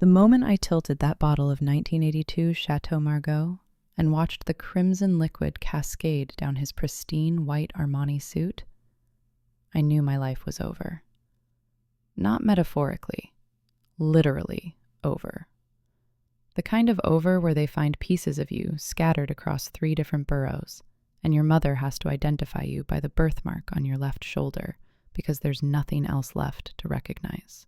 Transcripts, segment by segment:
The moment I tilted that bottle of 1982 Château Margaux and watched the crimson liquid cascade down his pristine white Armani suit, I knew my life was over. Not metaphorically, literally over. The kind of over where they find pieces of you scattered across 3 different boroughs, and your mother has to identify you by the birthmark on your left shoulder because there's nothing else left to recognize.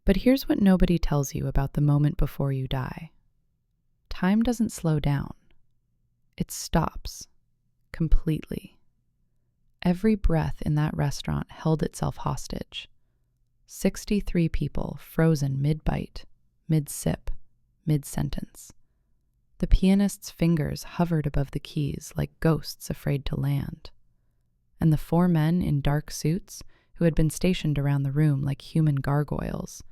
But here's what nobody tells you about the moment before you die. Time doesn't slow down. It stops completely. Every breath in that restaurant held itself hostage. 63 people frozen mid-bite, mid-sip, mid-sentence. The pianist's fingers hovered above the keys like ghosts afraid to land. And the 4 men in dark suits, who had been stationed around the room like human gargoyles,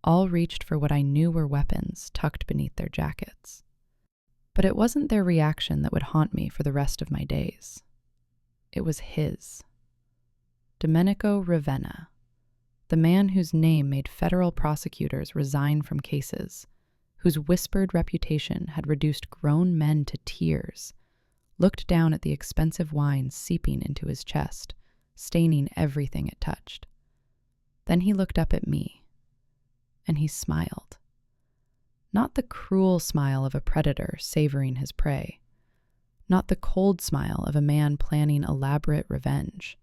all reached for what I knew were weapons tucked beneath their jackets. But it wasn't their reaction that would haunt me for the rest of my days. It was his. Domenico Ravenna, the man whose name made federal prosecutors resign from cases, whose whispered reputation had reduced grown men to tears, looked down at the expensive wine seeping into his chest, staining everything it touched. Then he looked up at me, and he smiled. Not the cruel smile of a predator savoring his prey, not the cold smile of a man planning elaborate revenge.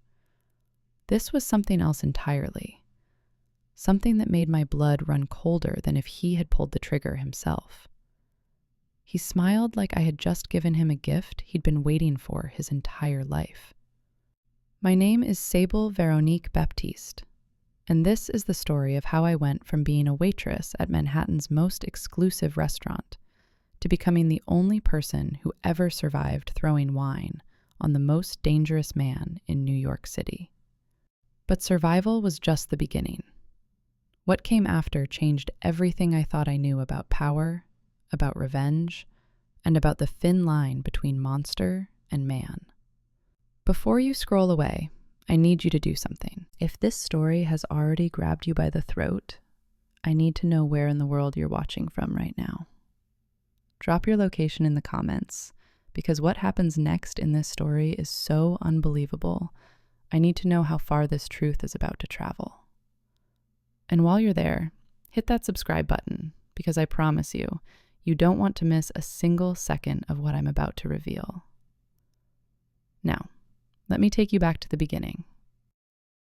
This was something else entirely, something that made my blood run colder than if he had pulled the trigger himself. He smiled like I had just given him a gift he'd been waiting for his entire life. My name is Sable Veronique Baptiste, and this is the story of how I went from being a waitress at Manhattan's most exclusive restaurant to becoming the only person who ever survived throwing wine on the most dangerous man in New York City. But survival was just the beginning. What came after changed everything I thought I knew about power, about revenge, and about the thin line between monster and man. Before you scroll away, I need you to do something. If this story has already grabbed you by the throat, I need to know where in the world you're watching from right now. Drop your location in the comments, because what happens next in this story is so unbelievable. I need to know how far this truth is about to travel. And while you're there, hit that subscribe button, because I promise you, you don't want to miss a single second of what I'm about to reveal. Now, let me take you back to the beginning.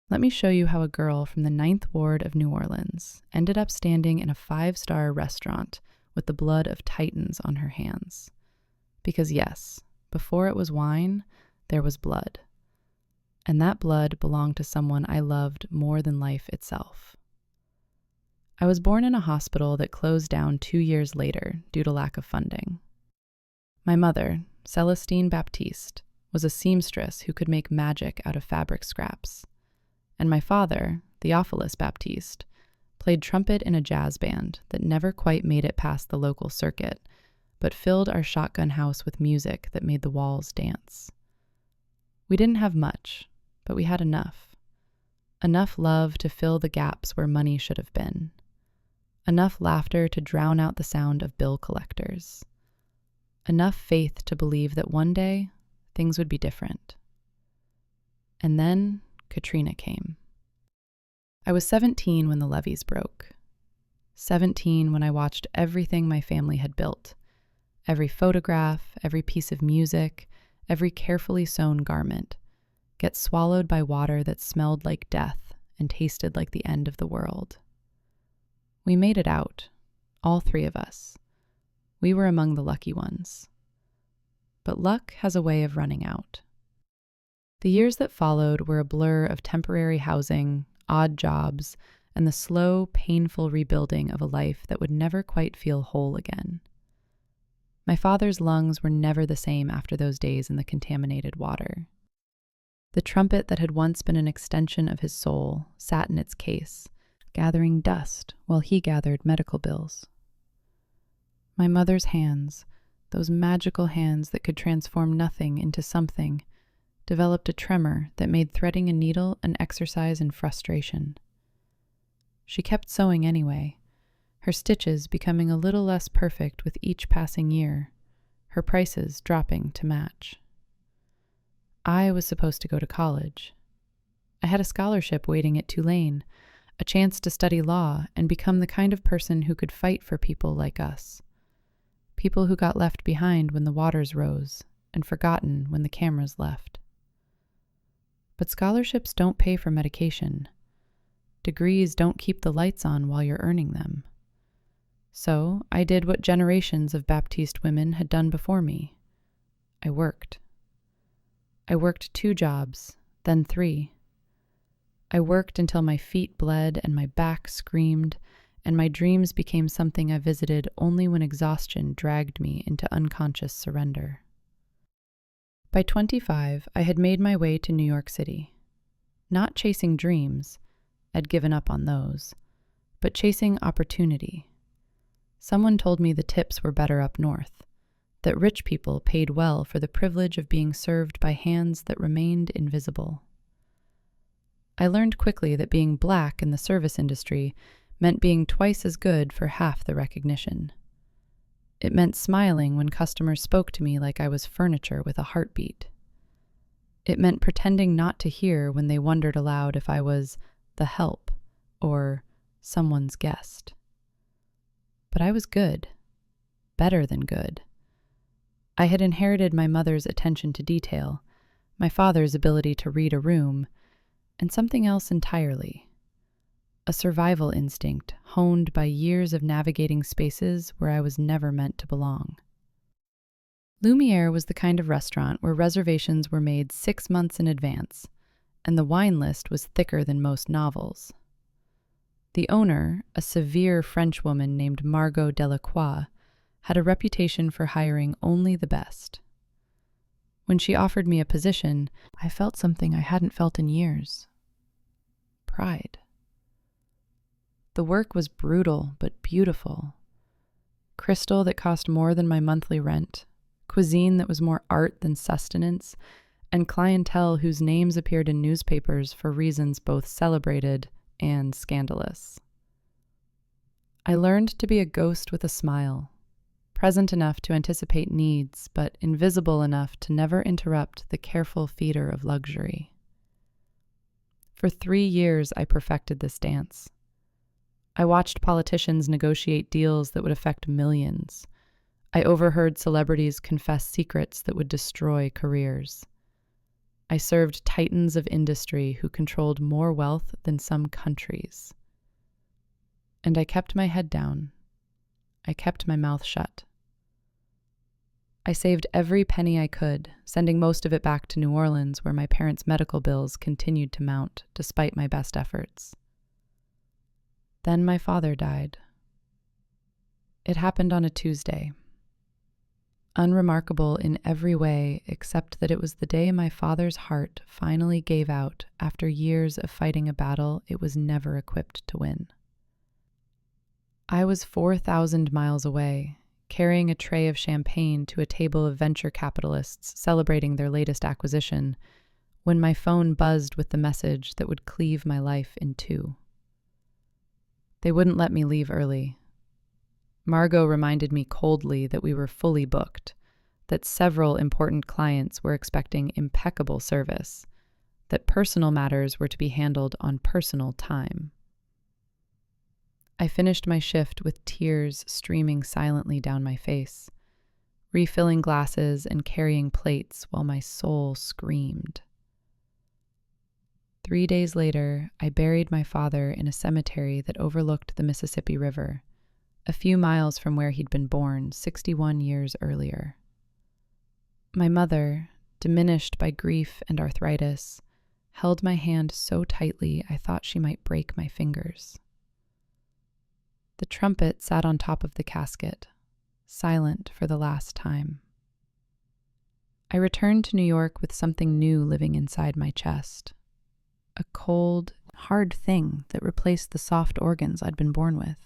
Let me show you how a girl from the 9th Ward of New Orleans ended up standing in a 5-star restaurant with the blood of titans on her hands. Because yes, before it was wine, there was blood. And that blood belonged to someone I loved more than life itself. I was born in a hospital that closed down 2 years later due to lack of funding. My mother, Celestine Baptiste, was a seamstress who could make magic out of fabric scraps. And my father, Theophilus Baptiste, played trumpet in a jazz band that never quite made it past the local circuit, but filled our shotgun house with music that made the walls dance. We didn't have much, but we had enough. Enough love to fill the gaps where money should have been. Enough laughter to drown out the sound of bill collectors. Enough faith to believe that one day things would be different. And then Katrina came. I was 17 when the levees broke. 17 when I watched everything my family had built. Every photograph, every piece of music, every carefully sewn garment get swallowed by water that smelled like death and tasted like the end of the world. We made it out, all 3 of us. We were among the lucky ones. But luck has a way of running out. The years that followed were a blur of temporary housing, odd jobs, and the slow, painful rebuilding of a life that would never quite feel whole again. My father's lungs were never the same after those days in the contaminated water. The trumpet that had once been an extension of his soul sat in its case, gathering dust while he gathered medical bills. My mother's hands, those magical hands that could transform nothing into something, developed a tremor that made threading a needle an exercise in frustration. She kept sewing anyway, her stitches becoming a little less perfect with each passing year, her prices dropping to match. I was supposed to go to college. I had a scholarship waiting at Tulane, a chance to study law and become the kind of person who could fight for people like us. People who got left behind when the waters rose and forgotten when the cameras left. But scholarships don't pay for medication. Degrees don't keep the lights on while you're earning them. So I did what generations of Baptiste women had done before me. I worked. I worked 2 jobs, then 3. I worked until my feet bled and my back screamed, and my dreams became something I visited only when exhaustion dragged me into unconscious surrender. By 25, I had made my way to New York City. Not chasing dreams, I'd given up on those, but chasing opportunity. Someone told me the tips were better up north, that rich people paid well for the privilege of being served by hands that remained invisible. I learned quickly that being black in the service industry meant being twice as good for half the recognition. It meant smiling when customers spoke to me like I was furniture with a heartbeat. It meant pretending not to hear when they wondered aloud if I was the help or someone's guest. But I was good, better than good. I had inherited my mother's attention to detail, my father's ability to read a room, and something else entirely. A survival instinct honed by years of navigating spaces where I was never meant to belong. Lumiere was the kind of restaurant where reservations were made 6 months in advance, and the wine list was thicker than most novels. The owner, a severe French woman named Margot Delacroix, had a reputation for hiring only the best. When she offered me a position, I felt something I hadn't felt in years. Pride. The work was brutal but beautiful. Crystal that cost more than my monthly rent, cuisine that was more art than sustenance, and clientele whose names appeared in newspapers for reasons both celebrated and scandalous. I learned to be a ghost with a smile, present enough to anticipate needs, but invisible enough to never interrupt the careful feeder of luxury. For 3 years, I perfected this dance. I watched politicians negotiate deals that would affect millions. I overheard celebrities confess secrets that would destroy careers. I served titans of industry who controlled more wealth than some countries. And I kept my head down. I kept my mouth shut. I saved every penny I could, sending most of it back to New Orleans, where my parents' medical bills continued to mount despite my best efforts. Then my father died. It happened on a Tuesday. Unremarkable in every way except that it was the day my father's heart finally gave out after years of fighting a battle it was never equipped to win. I was 4,000 miles away, carrying a tray of champagne to a table of venture capitalists celebrating their latest acquisition, when my phone buzzed with the message that would cleave my life in 2. They wouldn't let me leave early. Margot reminded me coldly that we were fully booked, that several important clients were expecting impeccable service, that personal matters were to be handled on personal time. I finished my shift with tears streaming silently down my face, refilling glasses and carrying plates while my soul screamed. 3 days later, I buried my father in a cemetery that overlooked the Mississippi River, a few miles from where he'd been born 61 years earlier. My mother, diminished by grief and arthritis, held my hand so tightly I thought she might break my fingers. The trumpet sat on top of the casket, silent for the last time. I returned to New York with something new living inside my chest, a cold, hard thing that replaced the soft organs I'd been born with.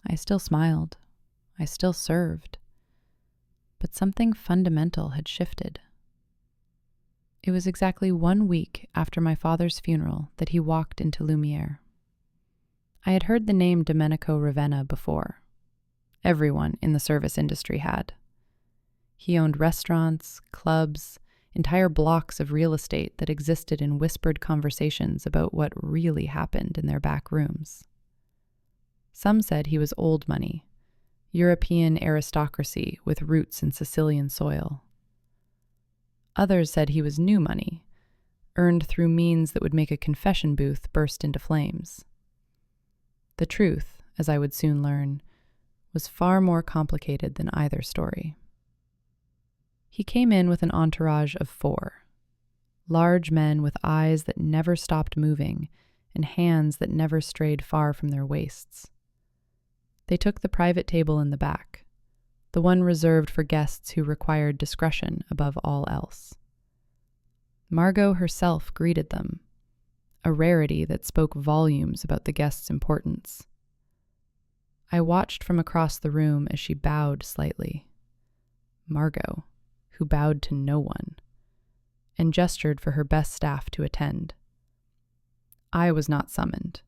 I still smiled. I still served. But something fundamental had shifted. It was exactly 1 week after my father's funeral that he walked into Lumiere. I had heard the name Domenico Ravenna before. Everyone in the service industry had. He owned restaurants, clubs, entire blocks of real estate that existed in whispered conversations about what really happened in their back rooms. Some said he was old money, European aristocracy with roots in Sicilian soil. Others said he was new money, earned through means that would make a confession booth burst into flames. The truth, as I would soon learn, was far more complicated than either story. He came in with an entourage of 4, large men with eyes that never stopped moving and hands that never strayed far from their waists. They took the private table in the back, the one reserved for guests who required discretion above all else. Margaux herself greeted them, a rarity that spoke volumes about the guest's importance. I watched from across the room as she bowed slightly. Margaux, who bowed to no one, and gestured for her best staff to attend. I was not summoned.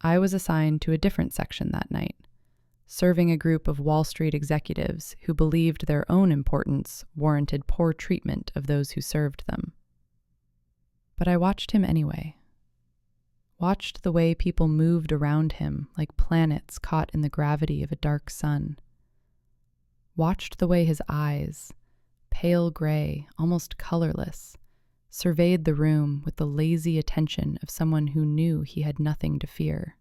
I was assigned to a different section that night, serving a group of Wall Street executives who believed their own importance warranted poor treatment of those who served them. But I watched him anyway. Watched the way people moved around him like planets caught in the gravity of a dark sun. Watched the way his eyes, pale gray, almost colorless, surveyed the room with the lazy attention of someone who knew he had nothing to fear.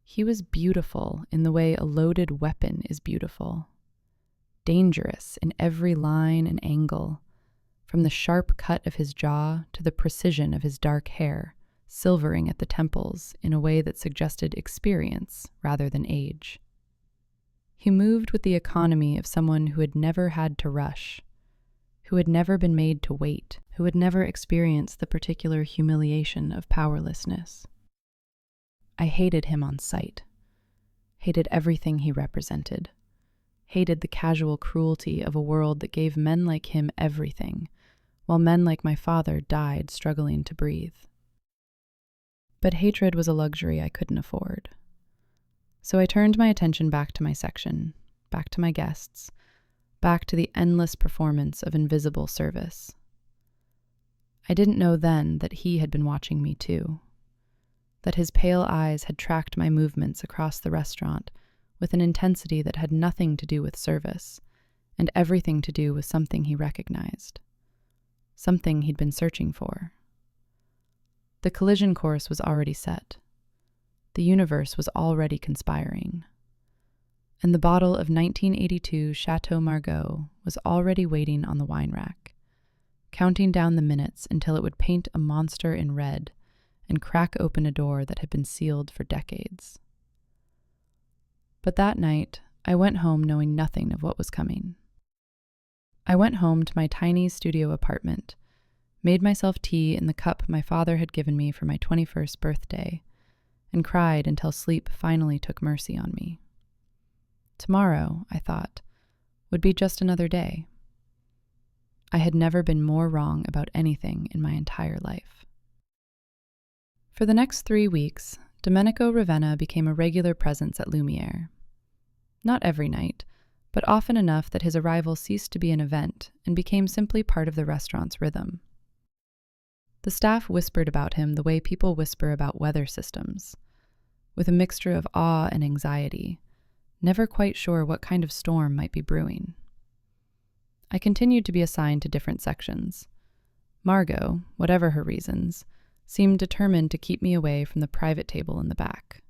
He was beautiful in the way a loaded weapon is beautiful. Dangerous in every line and angle, from the sharp cut of his jaw to the precision of his dark hair, silvering at the temples in a way that suggested experience rather than age. He moved with the economy of someone who had never had to rush, who had never been made to wait, who had never experienced the particular humiliation of powerlessness. I hated him on sight, hated everything he represented, hated the casual cruelty of a world that gave men like him everything, while men like my father died struggling to breathe. But hatred was a luxury I couldn't afford. So I turned my attention back to my section, back to my guests, back to the endless performance of invisible service. I didn't know then that he had been watching me too, that his pale eyes had tracked my movements across the restaurant with an intensity that had nothing to do with service and everything to do with something he recognized, something he'd been searching for. The collision course was already set. The universe was already conspiring. And the bottle of 1982 Château Margaux was already waiting on the wine rack, counting down the minutes until it would paint a monster in red and crack open a door that had been sealed for decades. But that night, I went home knowing nothing of what was coming. I went home to my tiny studio apartment, made myself tea in the cup my father had given me for my 21st birthday, and cried until sleep finally took mercy on me. Tomorrow, I thought, would be just another day. I had never been more wrong about anything in my entire life. For the next 3 weeks, Domenico Ravenna became a regular presence at Lumiere. Not every night, but often enough that his arrival ceased to be an event and became simply part of the restaurant's rhythm. The staff whispered about him the way people whisper about weather systems, with a mixture of awe and anxiety, never quite sure what kind of storm might be brewing. I continued to be assigned to different sections. Margaux, whatever her reasons, seemed determined to keep me away from the private table in the back.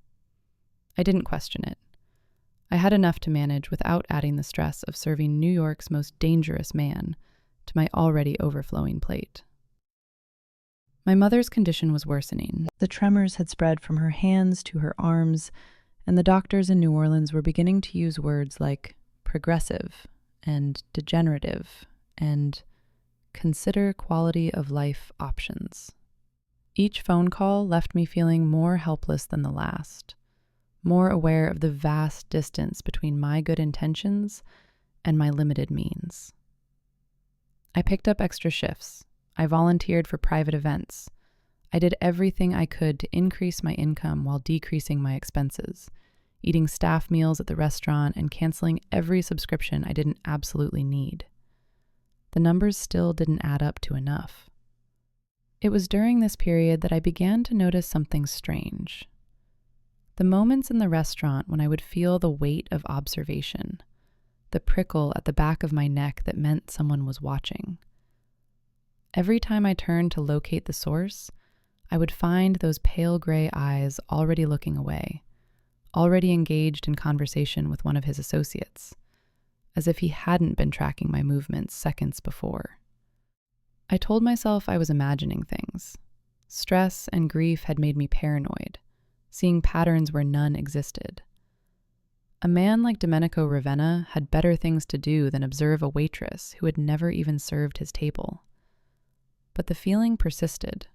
I didn't question it. I had enough to manage without adding the stress of serving New York's most dangerous man to my already overflowing plate. My mother's condition was worsening. The tremors had spread from her hands to her arms, and the doctors in New Orleans were beginning to use words like progressive and degenerative and consider quality of life options. Each phone call left me feeling more helpless than the last, more aware of the vast distance between my good intentions and my limited means. I picked up extra shifts. I volunteered for private events. I did everything I could to increase my income while decreasing my expenses, eating staff meals at the restaurant and canceling every subscription I didn't absolutely need. The numbers still didn't add up to enough. It was during this period that I began to notice something strange. The moments in the restaurant when I would feel the weight of observation, the prickle at the back of my neck that meant someone was watching. Every time I turned to locate the source, I would find those pale gray eyes already looking away, already engaged in conversation with one of his associates, as if he hadn't been tracking my movements seconds before. I told myself I was imagining things. Stress and grief had made me paranoid, seeing patterns where none existed. A man like Domenico Ravenna had better things to do than observe a waitress who had never even served his table. But the feeling persisted.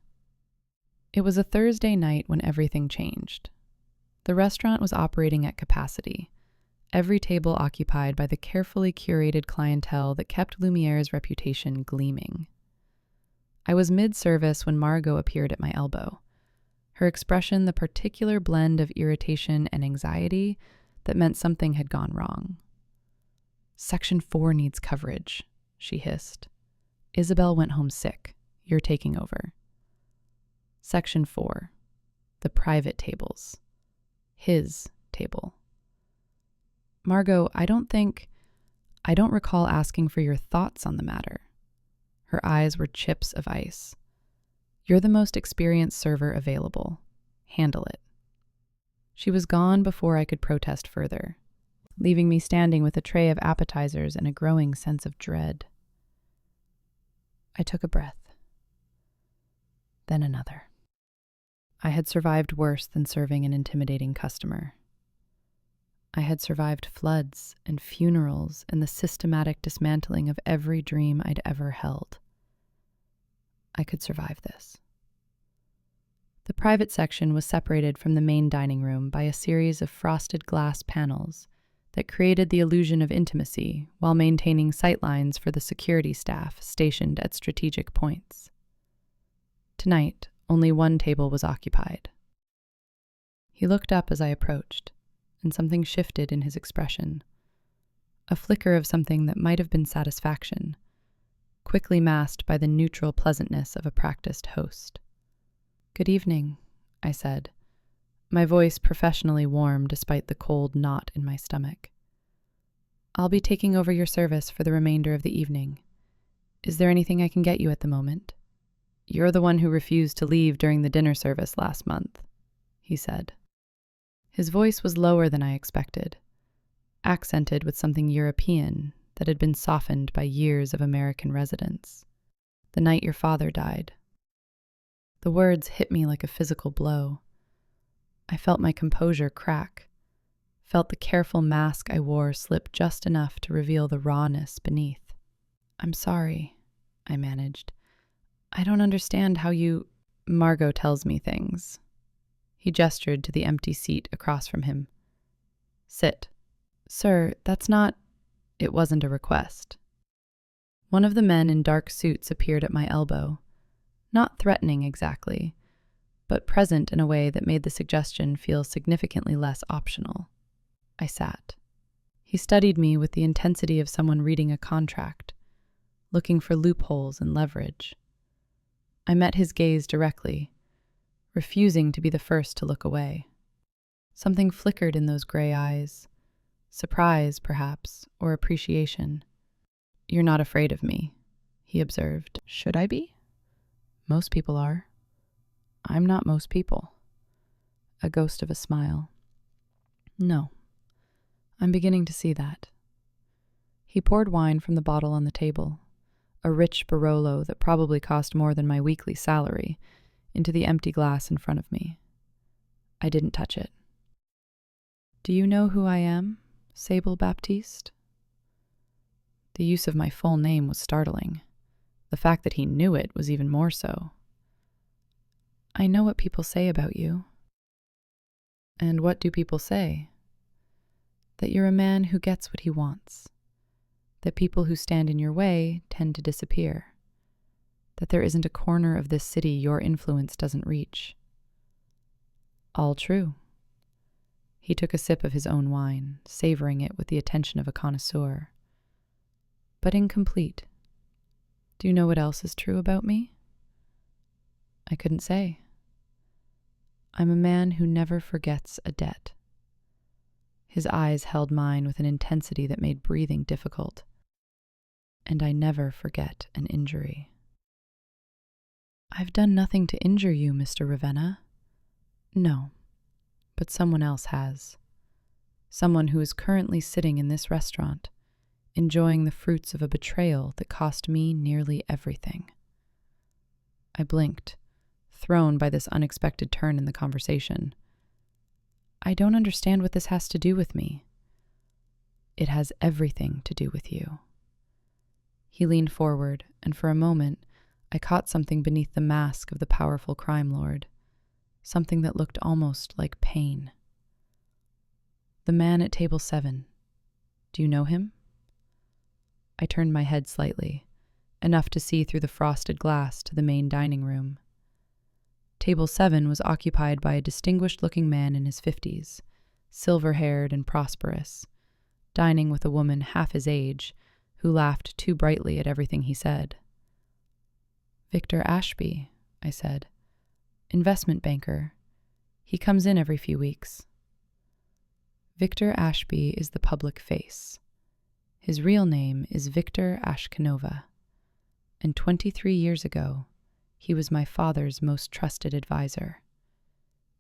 It was a Thursday night when everything changed. The restaurant was operating at capacity, every table occupied by the carefully curated clientele that kept Lumiere's reputation gleaming. I was mid-service when Margaux appeared at my elbow, her expression the particular blend of irritation and anxiety that meant something had gone wrong. "Section 4 needs coverage," she hissed. "Isabel went home sick. You're taking over." Section 4. The private tables. His table. "Margaux, I don't recall asking for your thoughts on the matter." Her eyes were chips of ice. "You're the most experienced server available. Handle it." She was gone before I could protest further, leaving me standing with a tray of appetizers and a growing sense of dread. I took a breath. Then another. I had survived worse than serving an intimidating customer. I had survived floods and funerals and the systematic dismantling of every dream I'd ever held. I could survive this. The private section was separated from the main dining room by a series of frosted glass panels that created the illusion of intimacy while maintaining sightlines for the security staff stationed at strategic points. Tonight, only one table was occupied. He looked up as I approached, and something shifted in his expression. A flicker of something that might have been satisfaction, quickly masked by the neutral pleasantness of a practiced host. "Good evening," I said, my voice professionally warm despite the cold knot in my stomach. "I'll be taking over your service for the remainder of the evening. Is there anything I can get you at the moment? You're the one who refused to leave during the dinner service last month," he said. His voice was lower than I expected, accented with something European that had been softened by years of American residence. "The night your father died." The words hit me like a physical blow. I felt my composure crack, felt the careful mask I wore slip just enough to reveal the rawness beneath. "I'm sorry," I managed. "I don't understand how you—" "Margaux tells me things." He gestured to the empty seat across from him. "Sit." "Sir, that's not—" It wasn't a request. One of the men in dark suits appeared at my elbow, not threatening exactly, but present in a way that made the suggestion feel significantly less optional. I sat. He studied me with the intensity of someone reading a contract, looking for loopholes and leverage. I met his gaze directly, refusing to be the first to look away. Something flickered in those gray eyes, surprise, perhaps, or appreciation. "You're not afraid of me," he observed. "Should I be? Most people are. I'm not most people." A ghost of a smile. "No, I'm beginning to see that." He poured wine from the bottle on the table, a rich Barolo that probably cost more than my weekly salary, into the empty glass in front of me. I didn't touch it. "Do you know who I am, Sable Baptiste?" The use of my full name was startling. The fact that he knew it was even more so. "I know what people say about you." "And what do people say?" "That you're a man who gets what he wants. That people who stand in your way tend to disappear. that there isn't a corner of this city your influence doesn't reach. All true. He took a sip of his own wine, savoring it with the attention of a connoisseur. But incomplete. Do you know what else is true about me? I couldn't say. I'm a man who never forgets a debt. His eyes held mine with an intensity that made breathing difficult. And I never forget an injury. I've done nothing to injure you, Mr. Ravenna. No, but someone else has. Someone who is currently sitting in this restaurant, enjoying the fruits of a betrayal that cost me nearly everything. I blinked, thrown by this unexpected turn in the conversation. I don't understand what this has to do with me. It has everything to do with you. He leaned forward, and for a moment, I caught something beneath the mask of the powerful crime lord, something that looked almost like pain. The man at table 7. Do you know him? I turned my head slightly, enough to see through the frosted glass to the main dining room. Table 7 was occupied by a distinguished-looking man in his 50s, silver-haired and prosperous, dining with a woman half his age, who laughed too brightly at everything he said. Victor Ashby, I said. Investment banker. He comes in every few weeks. Victor Ashby is the public face. His real name is Victor Ashkanova, and 23 years ago, he was my father's most trusted advisor.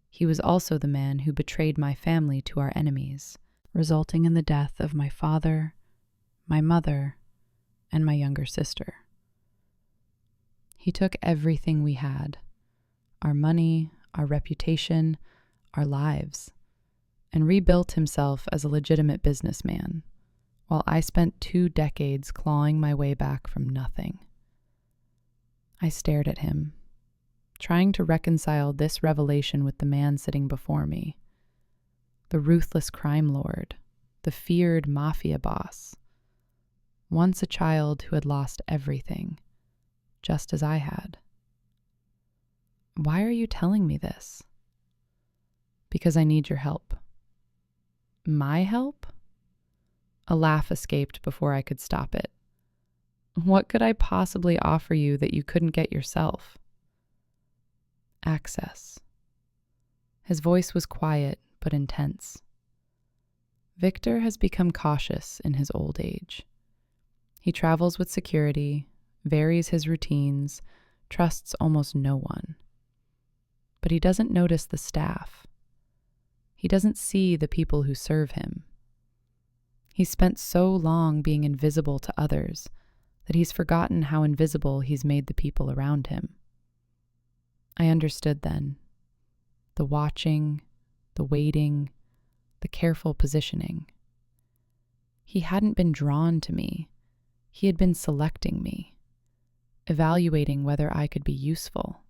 He was also the man who betrayed my family to our enemies, resulting in the death of my father, my mother, and my younger sister. He took everything we had, our money, our reputation, our lives, and rebuilt himself as a legitimate businessman, while I spent 2 decades clawing my way back from nothing. I stared at him, trying to reconcile this revelation with the man sitting before me, the ruthless crime lord, the feared Mafia boss, once a child who had lost everything, just as I had. Why are you telling me this? Because I need your help. My help? A laugh escaped before I could stop it. What could I possibly offer you that you couldn't get yourself? Access. His voice was quiet but intense. Victor has become cautious in his old age. He travels with security, varies his routines, trusts almost no one. But he doesn't notice the staff. He doesn't see the people who serve him. He's spent so long being invisible to others that he's forgotten how invisible he's made the people around him. I understood then. The watching, the waiting, the careful positioning. He hadn't been drawn to me. He had been selecting me, evaluating whether I could be useful.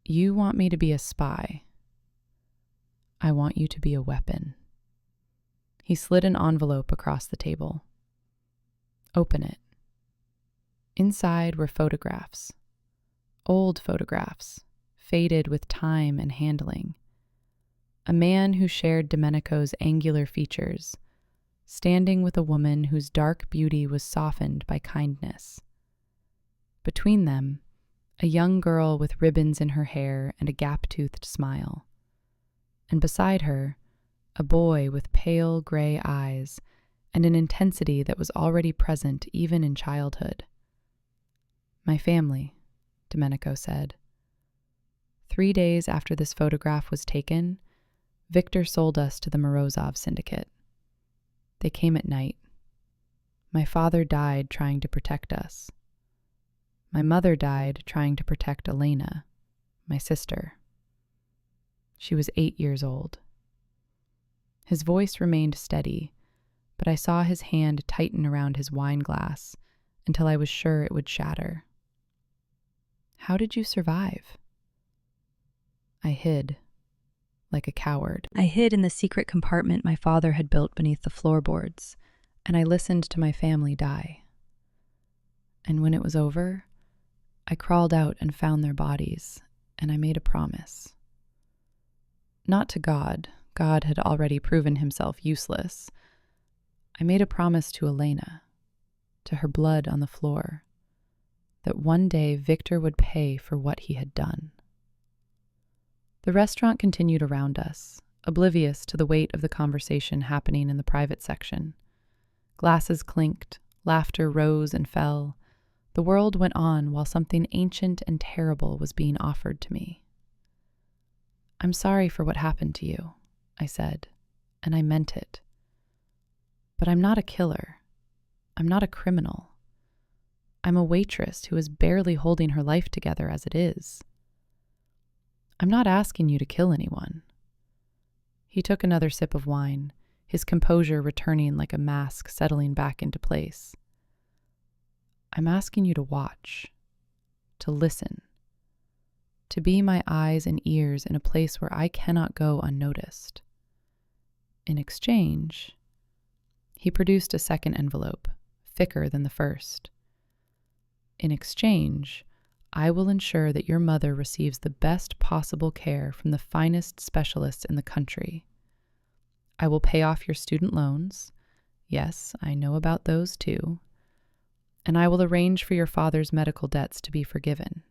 You want me to be a spy. I want you to be a weapon. He slid an envelope across the table. Open it. Inside were photographs. Old photographs, faded with time and handling. A man who shared Domenico's angular features, standing with a woman whose dark beauty was softened by kindness. Between them, a young girl with ribbons in her hair and a gap-toothed smile. And beside her, a boy with pale gray eyes and an intensity that was already present even in childhood. My family, Domenico said. 3 days after this photograph was taken, Victor sold us to the Morozov syndicate. They came at night. My father died trying to protect us. My mother died trying to protect Elena, my sister. She was 8 years old. His voice remained steady, but I saw his hand tighten around his wine glass until I was sure it would shatter. How did you survive? I hid, like a coward. I hid in the secret compartment my father had built beneath the floorboards, and I listened to my family die. And when it was over, I crawled out and found their bodies, and I made a promise. Not to God. God had already proven himself useless. I made a promise to Elena, to her blood on the floor, that one day Victor would pay for what he had done. The restaurant continued around us, oblivious to the weight of the conversation happening in the private section. Glasses clinked, laughter rose and fell. The world went on while something ancient and terrible was being offered to me. "I'm sorry for what happened to you," I said, and I meant it. "But I'm not a killer. I'm not a criminal. I'm a waitress who is barely holding her life together as it is. I'm not asking you to kill anyone." He took another sip of wine, his composure returning like a mask settling back into place. "I'm asking you to watch, to listen, to be my eyes and ears in a place where I cannot go unnoticed. In exchange," he produced a second envelope, thicker than the first. "In exchange, I will ensure that your mother receives the best possible care from the finest specialists in the country. I will pay off your student loans. Yes, I know about those too. And I will arrange for your father's medical debts to be forgiven.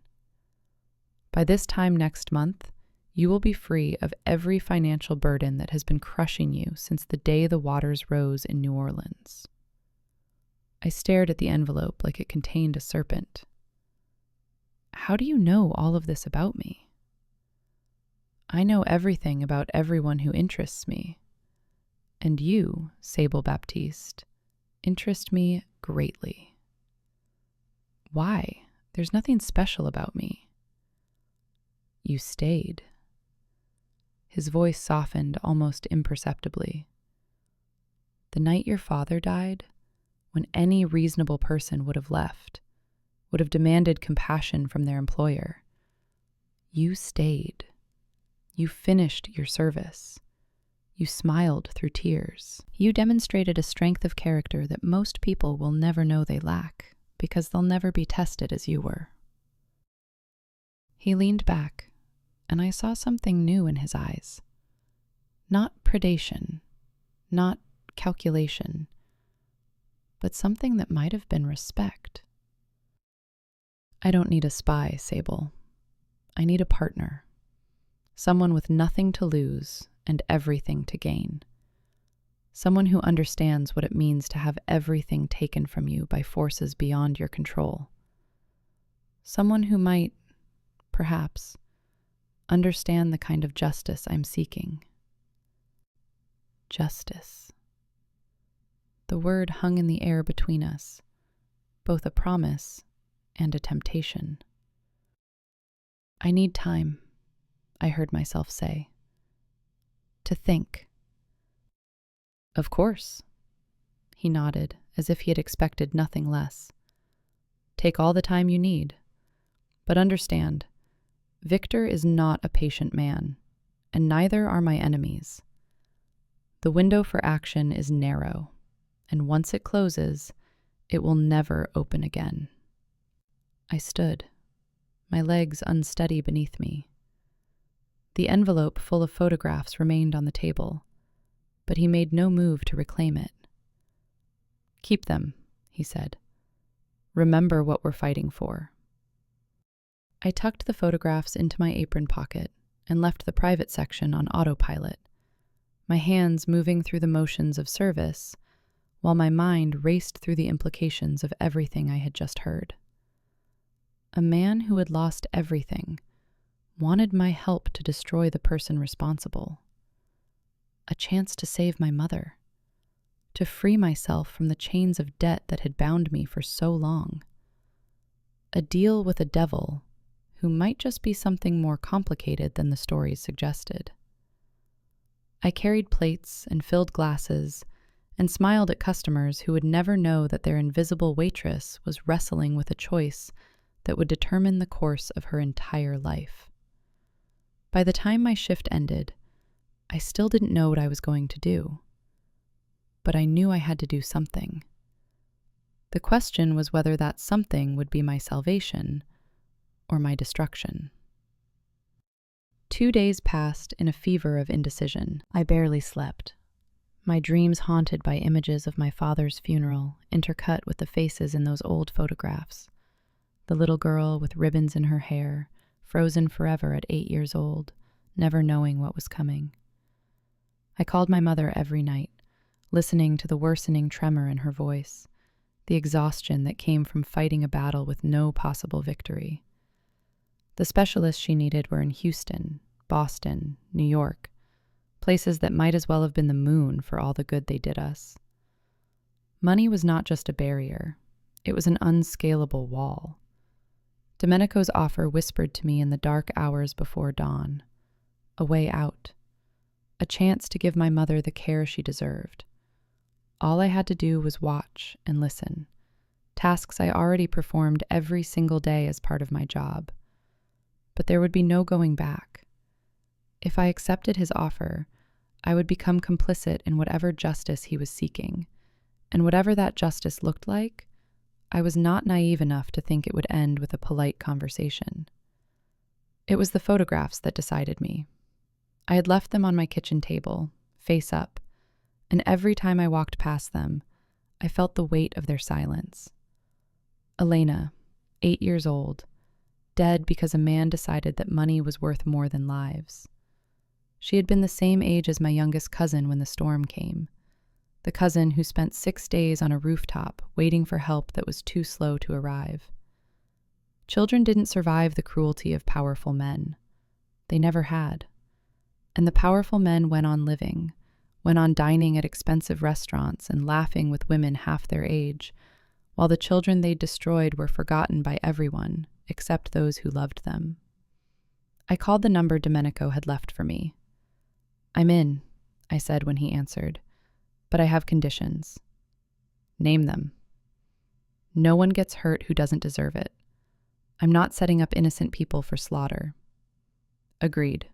By this time next month, you will be free of every financial burden that has been crushing you since the day the waters rose in New Orleans." I stared at the envelope like it contained a serpent. "How do you know all of this about me?" "I know everything about everyone who interests me. And you, Sable Baptiste, interest me greatly." "Why? There's nothing special about me." "You stayed." His voice softened almost imperceptibly. "The night your father died, when any reasonable person would have left, would have demanded compassion from their employer, you stayed. You finished your service. You smiled through tears. You demonstrated a strength of character that most people will never know they lack, because they'll never be tested as you were." He leaned back, and I saw something new in his eyes. Not predation, not calculation, but something that might have been respect. "I don't need a spy, Sable. I need a partner. Someone with nothing to lose and everything to gain. Someone who understands what it means to have everything taken from you by forces beyond your control. Someone who might, perhaps, understand the kind of justice I'm seeking." Justice. The word hung in the air between us, both a promise and a temptation. "I need time," I heard myself say. "To think." "Of course." He nodded, as if he had expected nothing less. "Take all the time you need. But understand, Victor is not a patient man, and neither are my enemies. The window for action is narrow, and once it closes, it will never open again." I stood, my legs unsteady beneath me. The envelope full of photographs remained on the table, but he made no move to reclaim it. "Keep them," he said. "Remember what we're fighting for." I tucked the photographs into my apron pocket and left the private section on autopilot, my hands moving through the motions of service, while my mind raced through the implications of everything I had just heard. A man who had lost everything wanted my help to destroy the person responsible. A chance to save my mother, to free myself from the chains of debt that had bound me for so long. A deal with a devil who might just be something more complicated than the stories suggested. I carried plates and filled glasses and smiled at customers who would never know that their invisible waitress was wrestling with a choice that would determine the course of her entire life. By the time my shift ended, I still didn't know what I was going to do. But I knew I had to do something. The question was whether that something would be my salvation, or my destruction. 2 days passed in a fever of indecision. I barely slept, my dreams haunted by images of my father's funeral, intercut with the faces in those old photographs. The little girl with ribbons in her hair, frozen forever at 8 years old, never knowing what was coming. I called my mother every night, listening to the worsening tremor in her voice, the exhaustion that came from fighting a battle with no possible victory. The specialists she needed were in Houston, Boston, New York, places that might as well have been the moon for all the good they did us. Money was not just a barrier, it was an unscalable wall. Domenico's offer whispered to me in the dark hours before dawn, a way out, a chance to give my mother the care she deserved. All I had to do was watch and listen, tasks I already performed every single day as part of my job. But there would be no going back. If I accepted his offer, I would become complicit in whatever justice he was seeking, and whatever that justice looked like, I was not naive enough to think it would end with a polite conversation. It was the photographs that decided me. I had left them on my kitchen table, face up, and every time I walked past them, I felt the weight of their silence. Elena, 8 years old, dead because a man decided that money was worth more than lives. She had been the same age as my youngest cousin when the storm came, the cousin who spent 6 days on a rooftop waiting for help that was too slow to arrive. Children didn't survive the cruelty of powerful men. They never had. And the powerful men went on living, went on dining at expensive restaurants and laughing with women half their age, while the children they destroyed were forgotten by everyone except those who loved them. I called the number Domenico had left for me. "I'm in," I said when he answered, "but I have conditions." "Name them." "No one gets hurt who doesn't deserve it. I'm not setting up innocent people for slaughter." "Agreed."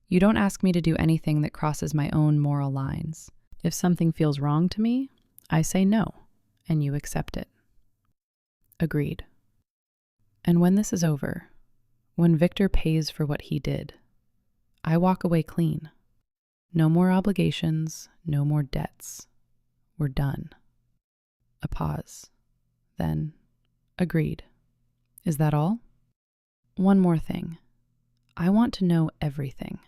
"You don't ask me to do anything that crosses my own moral lines. If something feels wrong to me, I say no, and you accept it." "Agreed." And when this is over, when Victor pays for what he did, I walk away clean. No more obligations, no more debts. We're done. A pause. Then, agreed. Is that all? One more thing. I want to know everything.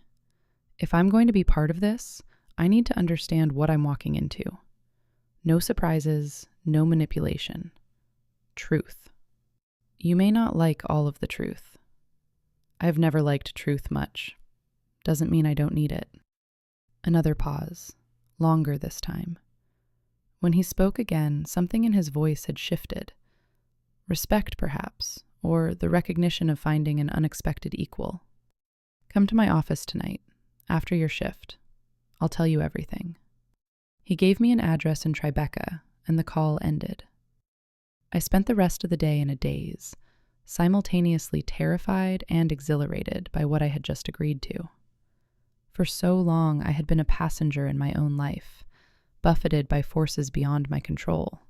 If I'm going to be part of this, I need to understand what I'm walking into. No surprises, no manipulation. Truth. You may not like all of the truth. I've never liked truth much. Doesn't mean I don't need it. Another pause, longer this time. When he spoke again, something in his voice had shifted. Respect, perhaps, or the recognition of finding an unexpected equal. "Come to my office tonight, after your shift. I'll tell you everything." He gave me an address in Tribeca, and the call ended. I spent the rest of the day in a daze, simultaneously terrified and exhilarated by what I had just agreed to. For so long, I had been a passenger in my own life, buffeted by forces beyond my control.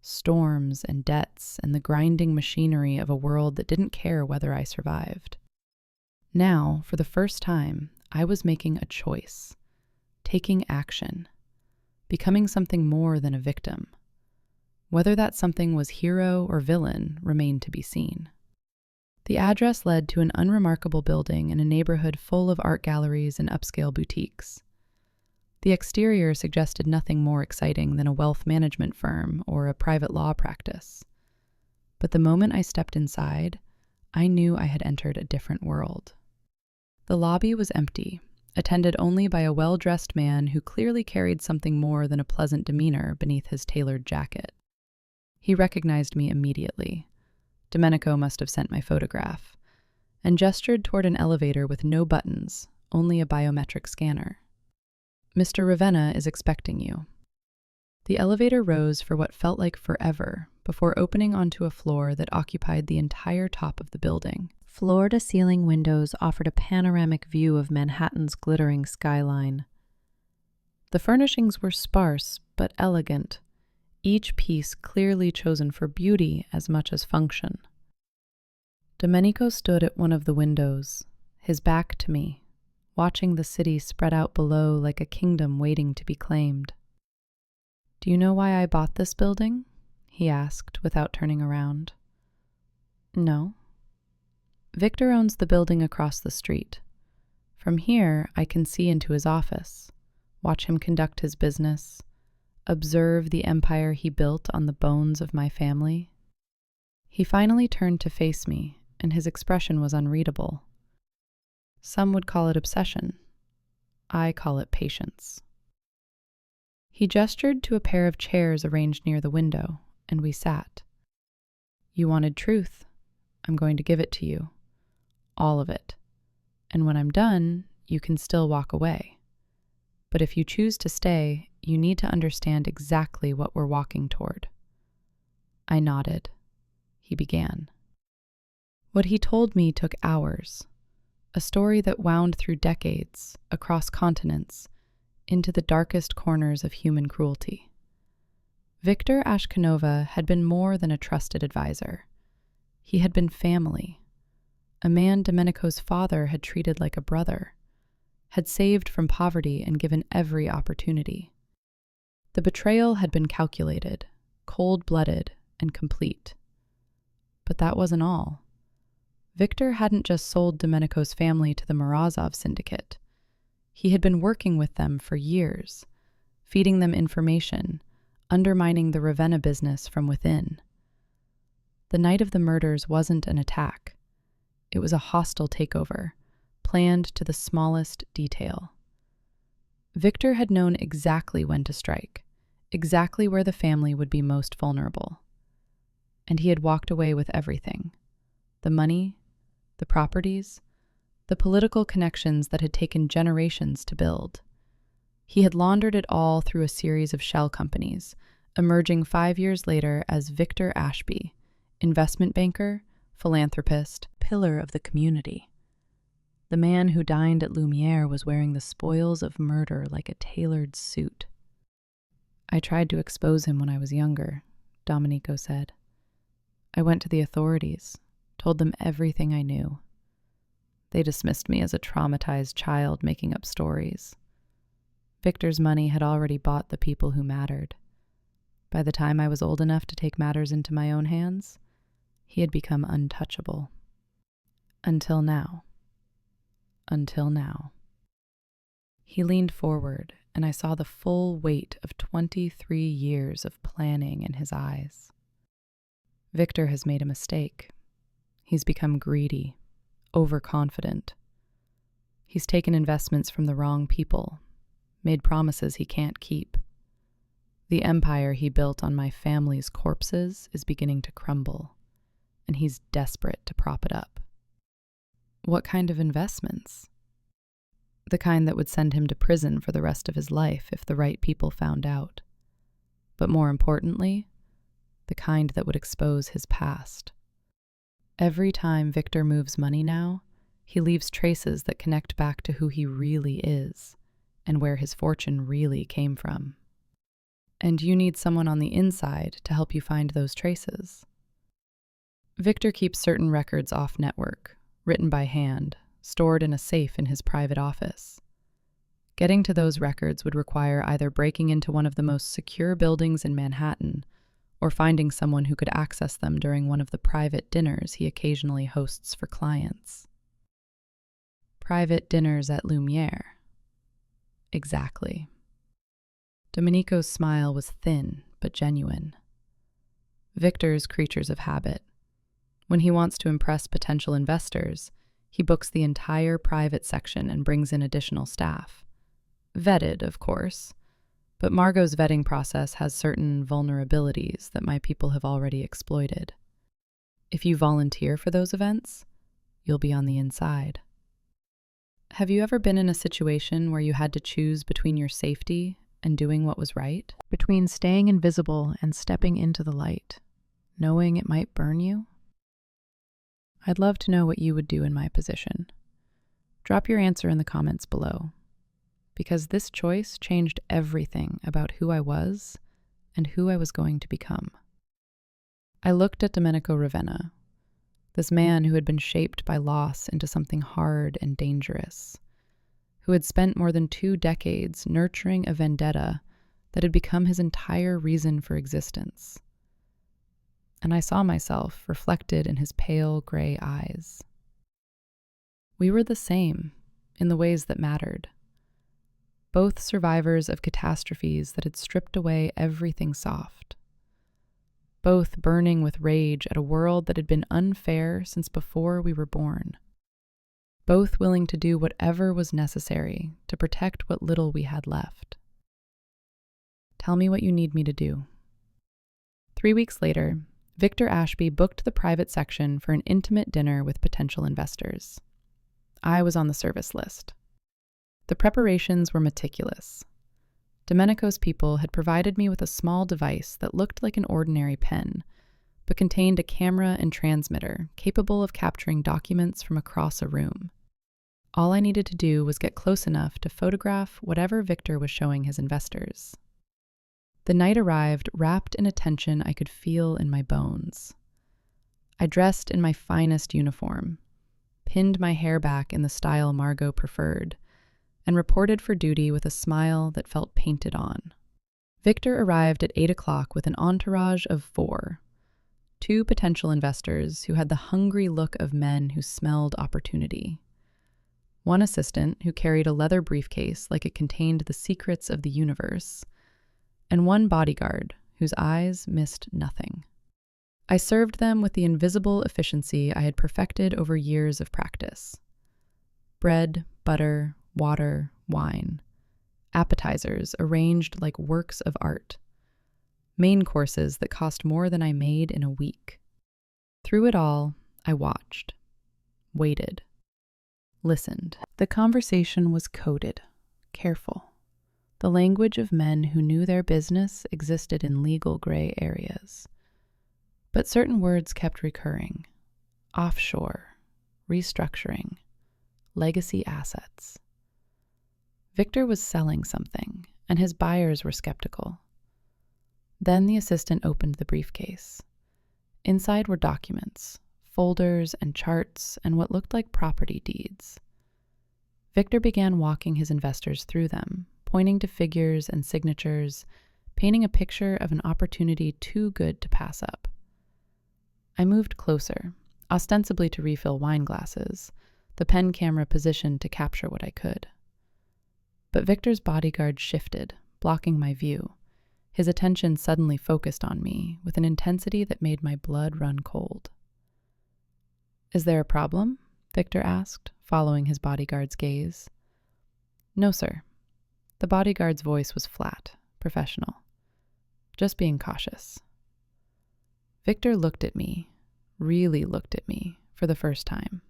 Storms and debts and the grinding machinery of a world that didn't care whether I survived. Now, for the first time, I was making a choice, taking action, becoming something more than a victim. Whether that something was hero or villain remained to be seen. The address led to an unremarkable building in a neighborhood full of art galleries and upscale boutiques. The exterior suggested nothing more exciting than a wealth management firm or a private law practice. But the moment I stepped inside, I knew I had entered a different world. The lobby was empty, attended only by a well-dressed man who clearly carried something more than a pleasant demeanor beneath his tailored jacket. He recognized me immediately. Domenico must have sent my photograph, and gestured toward an elevator with no buttons, only a biometric scanner. "Mr. Ravenna is expecting you." The elevator rose for what felt like forever before opening onto a floor that occupied the entire top of the building. Floor-to-ceiling windows offered a panoramic view of Manhattan's glittering skyline. The furnishings were sparse but elegant, each piece clearly chosen for beauty as much as function. Domenico stood at one of the windows, his back to me, watching the city spread out below like a kingdom waiting to be claimed. "Do you know why I bought this building?" he asked without turning around. "No." "Victor owns the building across the street. From here, I can see into his office, watch him conduct his business, observe the empire he built on the bones of my family." He finally turned to face me, and his expression was unreadable. Some would call it obsession. I call it patience. He gestured to a pair of chairs arranged near the window, and we sat. "You wanted truth. I'm going to give it to you. All of it. And when I'm done, you can still walk away. But if you choose to stay, you need to understand exactly what we're walking toward." I nodded. He began. What he told me took hours. A story that wound through decades, across continents, into the darkest corners of human cruelty. Victor Ashkanova had been more than a trusted advisor. He had been family. A man Domenico's father had treated like a brother, had saved from poverty and given every opportunity. The betrayal had been calculated, cold-blooded, and complete. But that wasn't all. Victor hadn't just sold Domenico's family to the Morozov syndicate. He had been working with them for years, feeding them information, undermining the Ravenna business from within. The night of the murders wasn't an attack. It was a hostile takeover, planned to the smallest detail. Victor had known exactly when to strike, exactly where the family would be most vulnerable. And he had walked away with everything: the money, the properties, the political connections that had taken generations to build. He had laundered it all through a series of shell companies, emerging 5 years later as Victor Ashby, investment banker, philanthropist, pillar of the community. The man who dined at Lumiere was wearing the spoils of murder like a tailored suit. "I tried to expose him when I was younger," Domenico said. "I went to the authorities, told them everything I knew. They dismissed me as a traumatized child making up stories. Victor's money had already bought the people who mattered. By the time I was old enough to take matters into my own hands, he had become untouchable. Until now. Until now." He leaned forward, and I saw the full weight of 23 years of planning in his eyes. Victor has made a mistake. He's become greedy, overconfident. He's taken investments from the wrong people, made promises he can't keep. The empire he built on my family's corpses is beginning to crumble, and he's desperate to prop it up. What kind of investments? The kind that would send him to prison for the rest of his life if the right people found out. But more importantly, the kind that would expose his past. Every time Victor moves money now, he leaves traces that connect back to who he really is and where his fortune really came from. And you need someone on the inside to help you find those traces. Victor keeps certain records off-network, written by hand, stored in a safe in his private office. Getting to those records would require either breaking into one of the most secure buildings in Manhattan or finding someone who could access them during one of the private dinners he occasionally hosts for clients. Private dinners at Lumiere. Exactly. Domenico's smile was thin but genuine. Victor's creatures of habit. When he wants to impress potential investors, he books the entire private section and brings in additional staff. Vetted, of course, but Margaux's vetting process has certain vulnerabilities that my people have already exploited. If you volunteer for those events, you'll be on the inside. Have you ever been in a situation where you had to choose between your safety and doing what was right? Between staying invisible and stepping into the light, knowing it might burn you? I'd love to know what you would do in my position. Drop your answer in the comments below, because this choice changed everything about who I was and who I was going to become. I looked at Domenico Ravenna. This man who had been shaped by loss into something hard and dangerous, who had spent more than 2 decades nurturing a vendetta that had become his entire reason for existence. And I saw myself reflected in his pale gray eyes. We were the same in the ways that mattered. Both survivors of catastrophes that had stripped away everything soft. Both burning with rage at a world that had been unfair since before we were born. Both willing to do whatever was necessary to protect what little we had left. Tell me what you need me to do. 3 weeks later, Victor Ashby booked the private section for an intimate dinner with potential investors. I was on the service list. The preparations were meticulous. Domenico's people had provided me with a small device that looked like an ordinary pen, but contained a camera and transmitter capable of capturing documents from across a room. All I needed to do was get close enough to photograph whatever Victor was showing his investors. The night arrived wrapped in a tension I could feel in my bones. I dressed in my finest uniform, pinned my hair back in the style Margaux preferred, and reported for duty with a smile that felt painted on. Victor arrived at 8 o'clock with an entourage of 4, 2 potential investors who had the hungry look of men who smelled opportunity. 1 assistant who carried a leather briefcase like it contained the secrets of the universe, and 1 bodyguard whose eyes missed nothing. I served them with the invisible efficiency I had perfected over years of practice. Bread, butter, water, wine. Appetizers arranged like works of art. Main courses that cost more than I made in a week. Through it all, I watched, waited, listened. The conversation was coded, careful. The language of men who knew their business existed in legal gray areas. But certain words kept recurring. Offshore, restructuring, legacy assets. Victor was selling something, and his buyers were skeptical. Then the assistant opened the briefcase. Inside were documents, folders and charts, and what looked like property deeds. Victor began walking his investors through them, pointing to figures and signatures, painting a picture of an opportunity too good to pass up. I moved closer, ostensibly to refill wine glasses, the pen camera positioned to capture what I could. But Victor's bodyguard shifted, blocking my view, his attention suddenly focused on me with an intensity that made my blood run cold. "Is there a problem?" Victor asked, following his bodyguard's gaze. "No, sir." The bodyguard's voice was flat, professional. "Just being cautious." Victor looked at me, really looked at me, for the first time.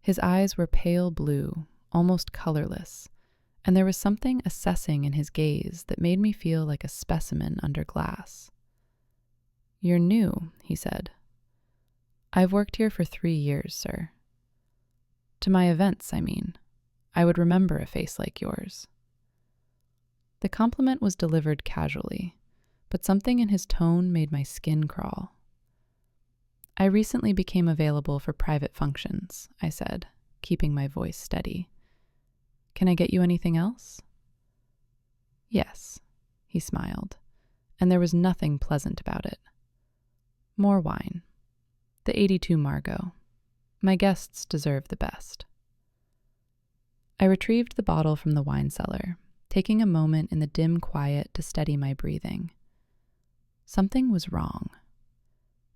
His eyes were pale blue, almost colorless, and there was something assessing in his gaze that made me feel like a specimen under glass. "You're new," he said. "I've worked here for 3 years, sir. To my events, I mean. I would remember a face like yours." The compliment was delivered casually, but something in his tone made my skin crawl. "I recently became available for private functions," I said, keeping my voice steady. "Can I get you anything else?" "Yes," he smiled, and there was nothing pleasant about it. "More wine. The 82 Margaux. My guests deserve the best." I retrieved the bottle from the wine cellar, taking a moment in the dim quiet to steady my breathing. Something was wrong.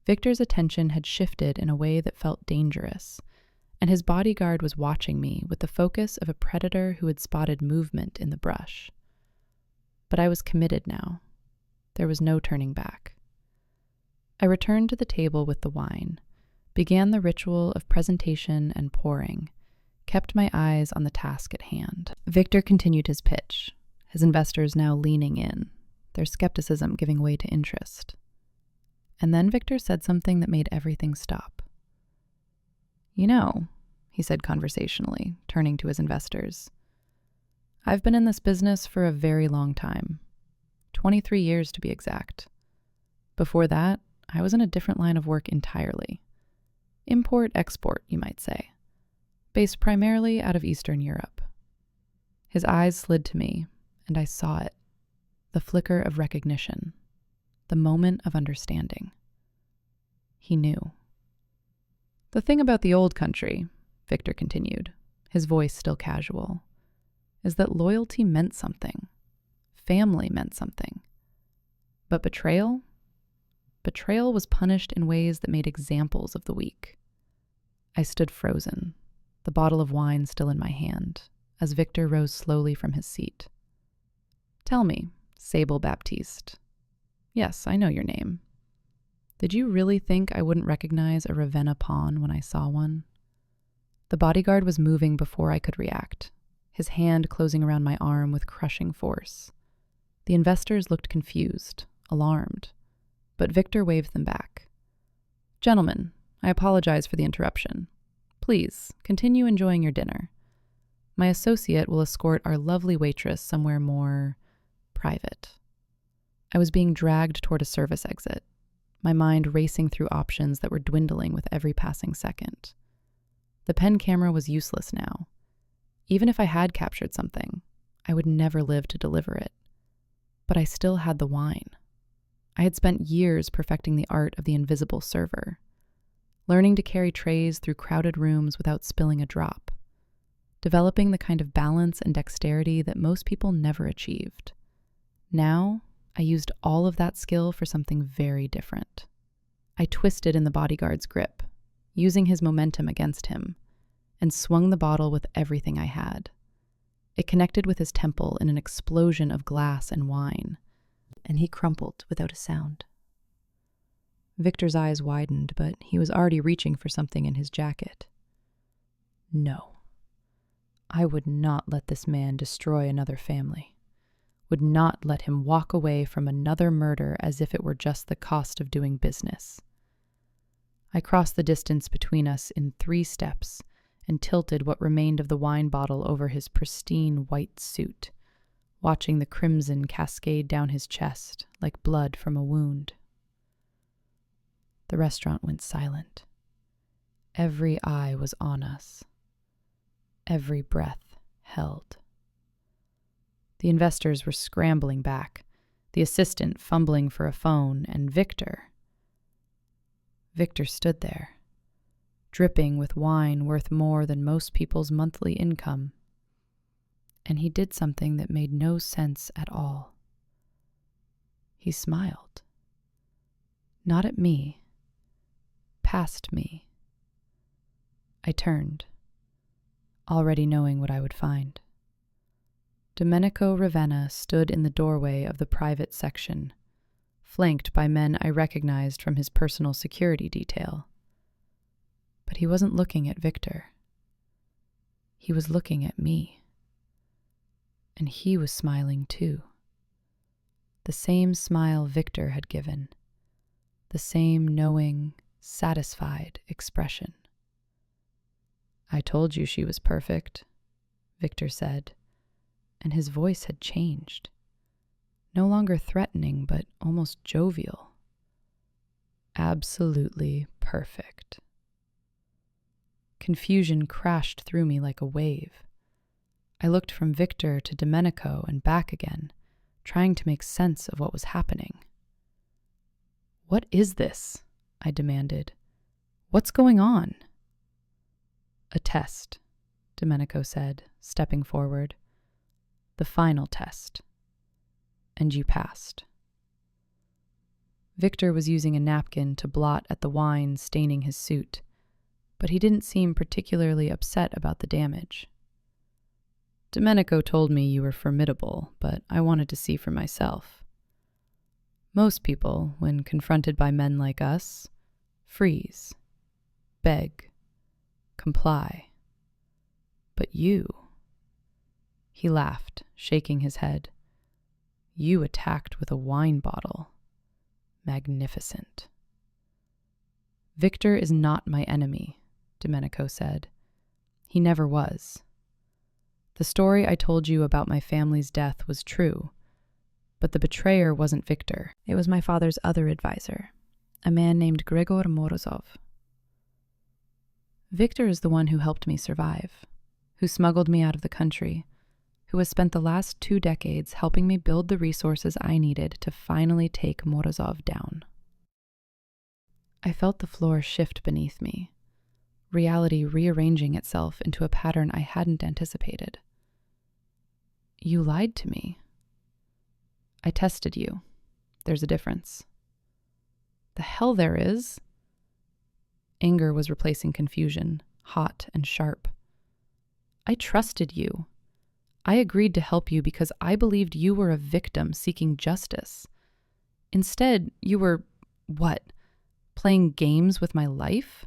Victor's attention had shifted in a way that felt dangerous, and his bodyguard was watching me with the focus of a predator who had spotted movement in the brush. But I was committed now. There was no turning back. I returned to the table with the wine, began the ritual of presentation and pouring, kept my eyes on the task at hand. Victor continued his pitch, his investors now leaning in, their skepticism giving way to interest. And then Victor said something that made everything stop. "You know," he said conversationally, turning to his investors, "I've been in this business for a very long time, 23 years to be exact. Before that, I was in a different line of work entirely. Import-export, you might say, based primarily out of Eastern Europe. His eyes slid to me, and I saw it, the flicker of recognition, the moment of understanding. He knew. The thing about the old country, Victor continued, his voice still casual, is that loyalty meant something. Family meant something. But betrayal? Betrayal was punished in ways that made examples of the weak. I stood frozen, the bottle of wine still in my hand, as Victor rose slowly from his seat. Tell me, Sable Baptiste. Yes, I know your name. Did you really think I wouldn't recognize a Ravenna pawn when I saw one? The bodyguard was moving before I could react, his hand closing around my arm with crushing force. The investors looked confused, alarmed, but Victor waved them back. Gentlemen, I apologize for the interruption. Please, continue enjoying your dinner. My associate will escort our lovely waitress somewhere more private. I was being dragged toward a service exit, my mind racing through options that were dwindling with every passing second. The pen camera was useless now. Even if I had captured something, I would never live to deliver it. But I still had the wine. I had spent years perfecting the art of the invisible server, learning to carry trays through crowded rooms without spilling a drop, developing the kind of balance and dexterity that most people never achieved. Now, I used all of that skill for something very different. I twisted in the bodyguard's grip, using his momentum against him, and swung the bottle with everything I had. It connected with his temple in an explosion of glass and wine, and he crumpled without a sound. Victor's eyes widened, but he was already reaching for something in his jacket. No. I would not let this man destroy another family. Would not let him walk away from another murder as if it were just the cost of doing business. I crossed the distance between us in 3 steps and tilted what remained of the wine bottle over his pristine white suit, watching the crimson cascade down his chest like blood from a wound. The restaurant went silent. Every eye was on us. Every breath held. The investors were scrambling back, the assistant fumbling for a phone, and Victor stood there, dripping with wine worth more than most people's monthly income. And he did something that made no sense at all. He smiled. Not at me. Past me. I turned, already knowing what I would find. Domenico Ravenna stood in the doorway of the private section, flanked by men I recognized from his personal security detail. But he wasn't looking at Victor. He was looking at me. And he was smiling too. The same smile Victor had given. The same knowing, satisfied expression. I told you she was perfect, Victor said, and his voice had changed. No longer threatening, but almost jovial. Absolutely perfect. Confusion crashed through me like a wave. I looked from Victor to Domenico and back again, trying to make sense of what was happening. What is this? I demanded. What's going on? A test, Domenico said, stepping forward. The final test. And you passed. Victor was using a napkin to blot at the wine staining his suit, but he didn't seem particularly upset about the damage. Domenico told me you were formidable, but I wanted to see for myself. Most people, when confronted by men like us, freeze, beg, comply. But you... He laughed, shaking his head. You attacked with a wine bottle. Magnificent. Victor is not my enemy, Domenico said. He never was. The story I told you about my family's death was true, but the betrayer wasn't Victor. It was my father's other advisor, a man named Grigor Morozov. Victor is the one who helped me survive, who smuggled me out of the country, who has spent the last 2 decades helping me build the resources I needed to finally take Morozov down. I felt the floor shift beneath me, reality rearranging itself into a pattern I hadn't anticipated. You lied to me. I tested you. There's a difference. The hell there is? Anger was replacing confusion, hot and sharp. I trusted you. I agreed to help you because I believed you were a victim seeking justice. Instead, you were, what, playing games with my life?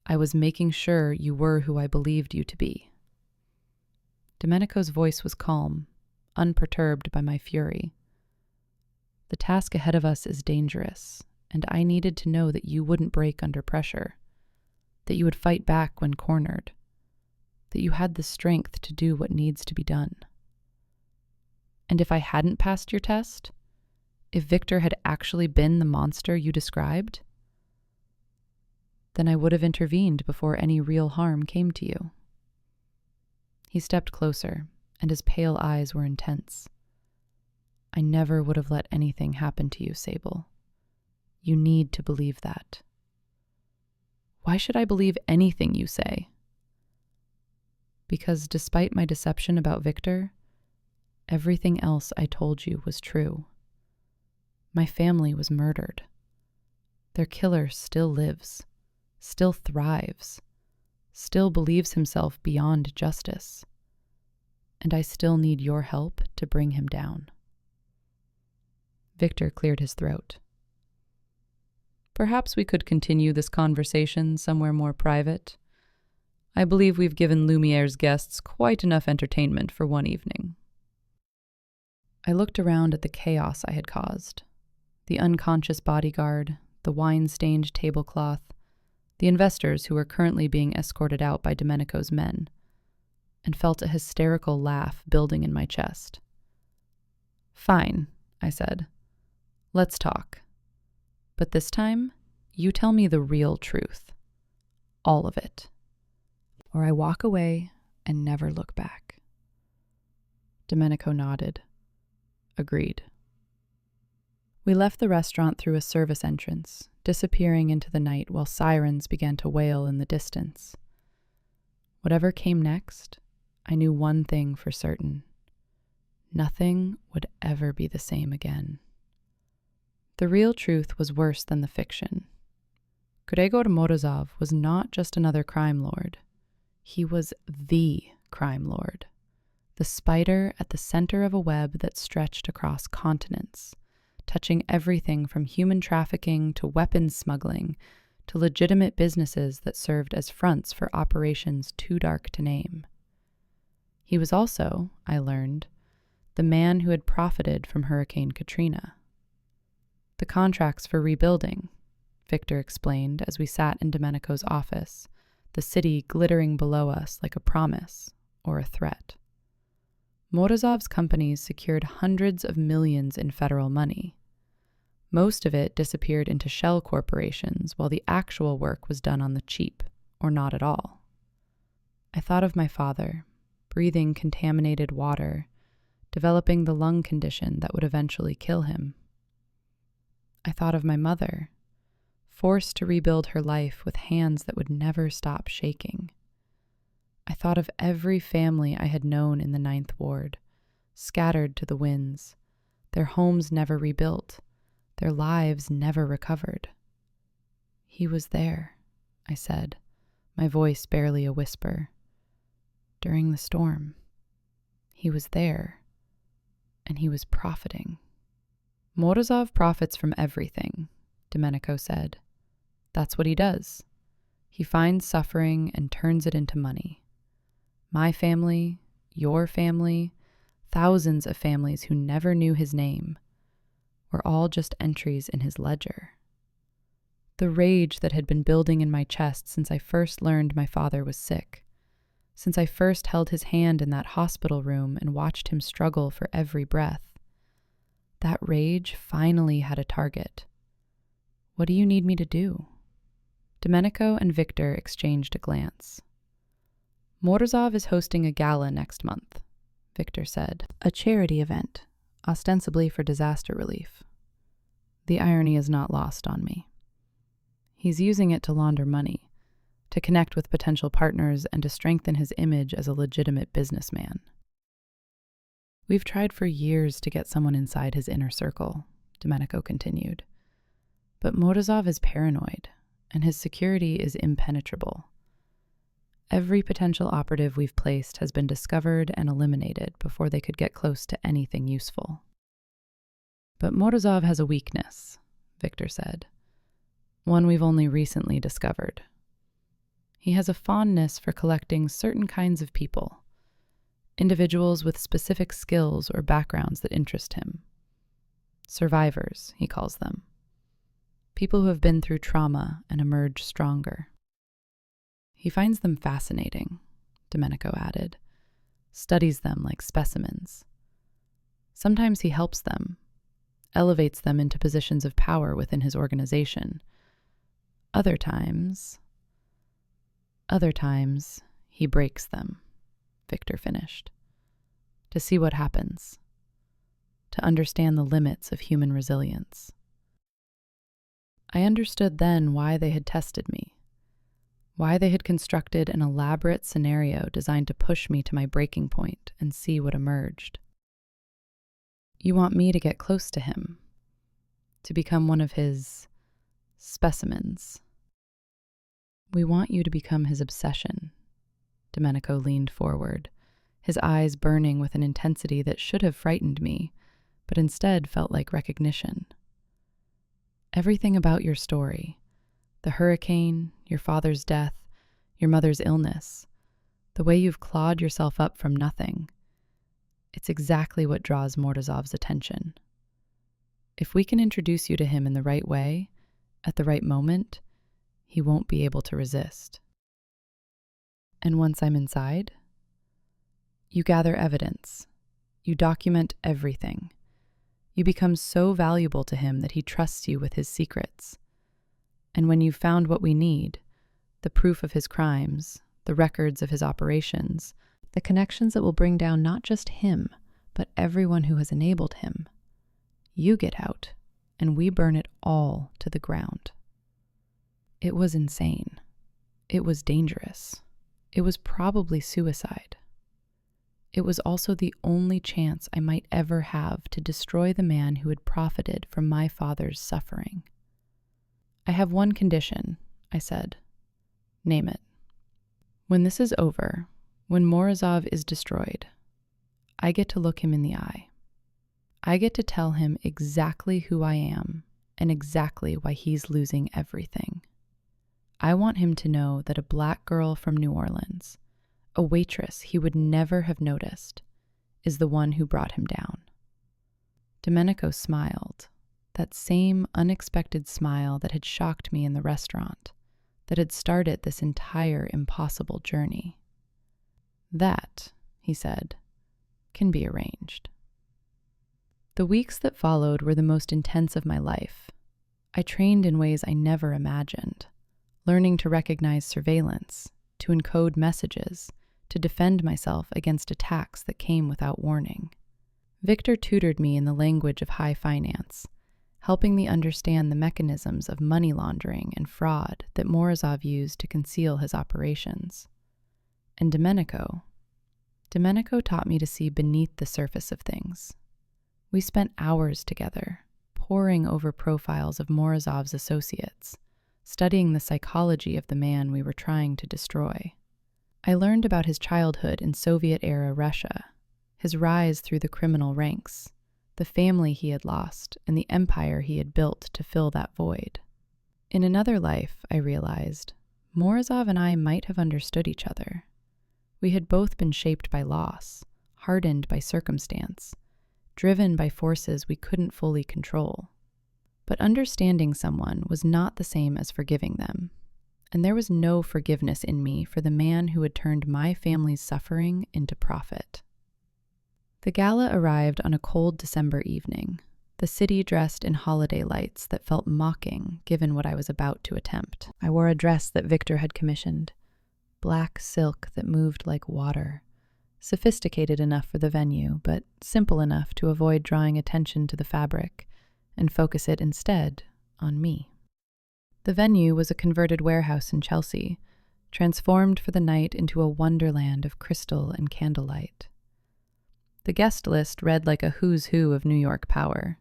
I was making sure you were who I believed you to be. Domenico's voice was calm, unperturbed by my fury. The task ahead of us is dangerous, and I needed to know that you wouldn't break under pressure, that you would fight back when cornered, that you had the strength to do what needs to be done. And if I hadn't passed your test, if Victor had actually been the monster you described, then I would have intervened before any real harm came to you. He stepped closer, and his pale eyes were intense. I never would have let anything happen to you, Sable. You need to believe that. Why should I believe anything you say? Because despite my deception about Victor, everything else I told you was true. My family was murdered. Their killer still lives, still thrives, still believes himself beyond justice. And I still need your help to bring him down. Victor cleared his throat. Perhaps we could continue this conversation somewhere more private. I believe we've given Lumiere's guests quite enough entertainment for one evening. I looked around at the chaos I had caused. The unconscious bodyguard, the wine-stained tablecloth, the investors who were currently being escorted out by Domenico's men, and felt a hysterical laugh building in my chest. Fine, I said. Let's talk. But this time, you tell me the real truth. All of it. Or I walk away and never look back. Domenico nodded. Agreed. We left the restaurant through a service entrance, disappearing into the night while sirens began to wail in the distance. Whatever came next, I knew one thing for certain. Nothing would ever be the same again. The real truth was worse than the fiction. Gregor Morozov was not just another crime lord. He was the crime lord. The spider at the center of a web that stretched across continents, touching everything from human trafficking to weapons smuggling to legitimate businesses that served as fronts for operations too dark to name. He was also, I learned, the man who had profited from Hurricane Katrina. The contracts for rebuilding, Victor explained as we sat in Domenico's office, the city glittering below us like a promise or a threat. Morozov's companies secured hundreds of millions in federal money. Most of it disappeared into shell corporations while the actual work was done on the cheap, or not at all. I thought of my father, breathing contaminated water, developing the lung condition that would eventually kill him. I thought of my mother, forced to rebuild her life with hands that would never stop shaking. I thought of every family I had known in the 9th Ward, scattered to the winds, their homes never rebuilt, their lives never recovered. He was there, I said, my voice barely a whisper. During the storm, he was there, and he was profiting. Morozov profits from everything, Domenico said. That's what he does. He finds suffering and turns it into money. My family, your family, thousands of families who never knew his name were all just entries in his ledger. The rage that had been building in my chest since I first learned my father was sick, since I first held his hand in that hospital room and watched him struggle for every breath. That rage finally had a target. What do you need me to do? Domenico and Victor exchanged a glance. Morozov is hosting a gala next month, Victor said. A charity event, ostensibly for disaster relief. The irony is not lost on me. He's using it to launder money, to connect with potential partners, and to strengthen his image as a legitimate businessman. We've tried for years to get someone inside his inner circle, Domenico continued. But Morozov is paranoid, and his security is impenetrable. Every potential operative we've placed has been discovered and eliminated before they could get close to anything useful. But Morozov has a weakness, Victor said. One we've only recently discovered. He has a fondness for collecting certain kinds of people, individuals with specific skills or backgrounds that interest him. Survivors, he calls them. People who have been through trauma and emerge stronger. He finds them fascinating, Domenico added, studies them like specimens. Sometimes he helps them, elevates them into positions of power within his organization. Other times, he breaks them, Victor finished, to see what happens, to understand the limits of human resilience. I understood then why they had tested me, why they had constructed an elaborate scenario designed to push me to my breaking point and see what emerged. You want me to get close to him, to become one of his specimens. We want you to become his obsession. Domenico leaned forward, his eyes burning with an intensity that should have frightened me, but instead felt like recognition. Everything about your story, the hurricane, your father's death, your mother's illness, the way you've clawed yourself up from nothing, it's exactly what draws Morozov's attention. If we can introduce you to him in the right way, at the right moment, he won't be able to resist. And once I'm inside, you gather evidence. You document everything. You become so valuable to him that he trusts you with his secrets. And when you've found what we need, the proof of his crimes, the records of his operations, the connections that will bring down not just him, but everyone who has enabled him, you get out, and we burn it all to the ground. It was insane. It was dangerous. It was probably suicide. It was also the only chance I might ever have to destroy the man who had profited from my father's suffering. I have one condition, I said. Name it. When this is over, when Morozov is destroyed, I get to look him in the eye. I get to tell him exactly who I am and exactly why he's losing everything. I want him to know that a black girl from New Orleans, a waitress he would never have noticed, is the one who brought him down. Domenico smiled, that same unexpected smile that had shocked me in the restaurant, that had started this entire impossible journey. That, he said, can be arranged. The weeks that followed were the most intense of my life. I trained in ways I never imagined, learning to recognize surveillance, to encode messages, to defend myself against attacks that came without warning. Victor tutored me in the language of high finance, helping me understand the mechanisms of money laundering and fraud that Morozov used to conceal his operations. And Domenico taught me to see beneath the surface of things. We spent hours together, poring over profiles of Morozov's associates, studying the psychology of the man we were trying to destroy. I learned about his childhood in Soviet-era Russia, his rise through the criminal ranks, the family he had lost, and the empire he had built to fill that void. In another life, I realized, Morozov and I might have understood each other. We had both been shaped by loss, hardened by circumstance, driven by forces we couldn't fully control. But understanding someone was not the same as forgiving them, and there was no forgiveness in me for the man who had turned my family's suffering into profit. The gala arrived on a cold December evening, the city dressed in holiday lights that felt mocking given what I was about to attempt. I wore a dress that Victor had commissioned, black silk that moved like water, sophisticated enough for the venue, but simple enough to avoid drawing attention to the fabric and focus it instead on me. The venue was a converted warehouse in Chelsea, transformed for the night into a wonderland of crystal and candlelight. The guest list read like a who's who of New York power.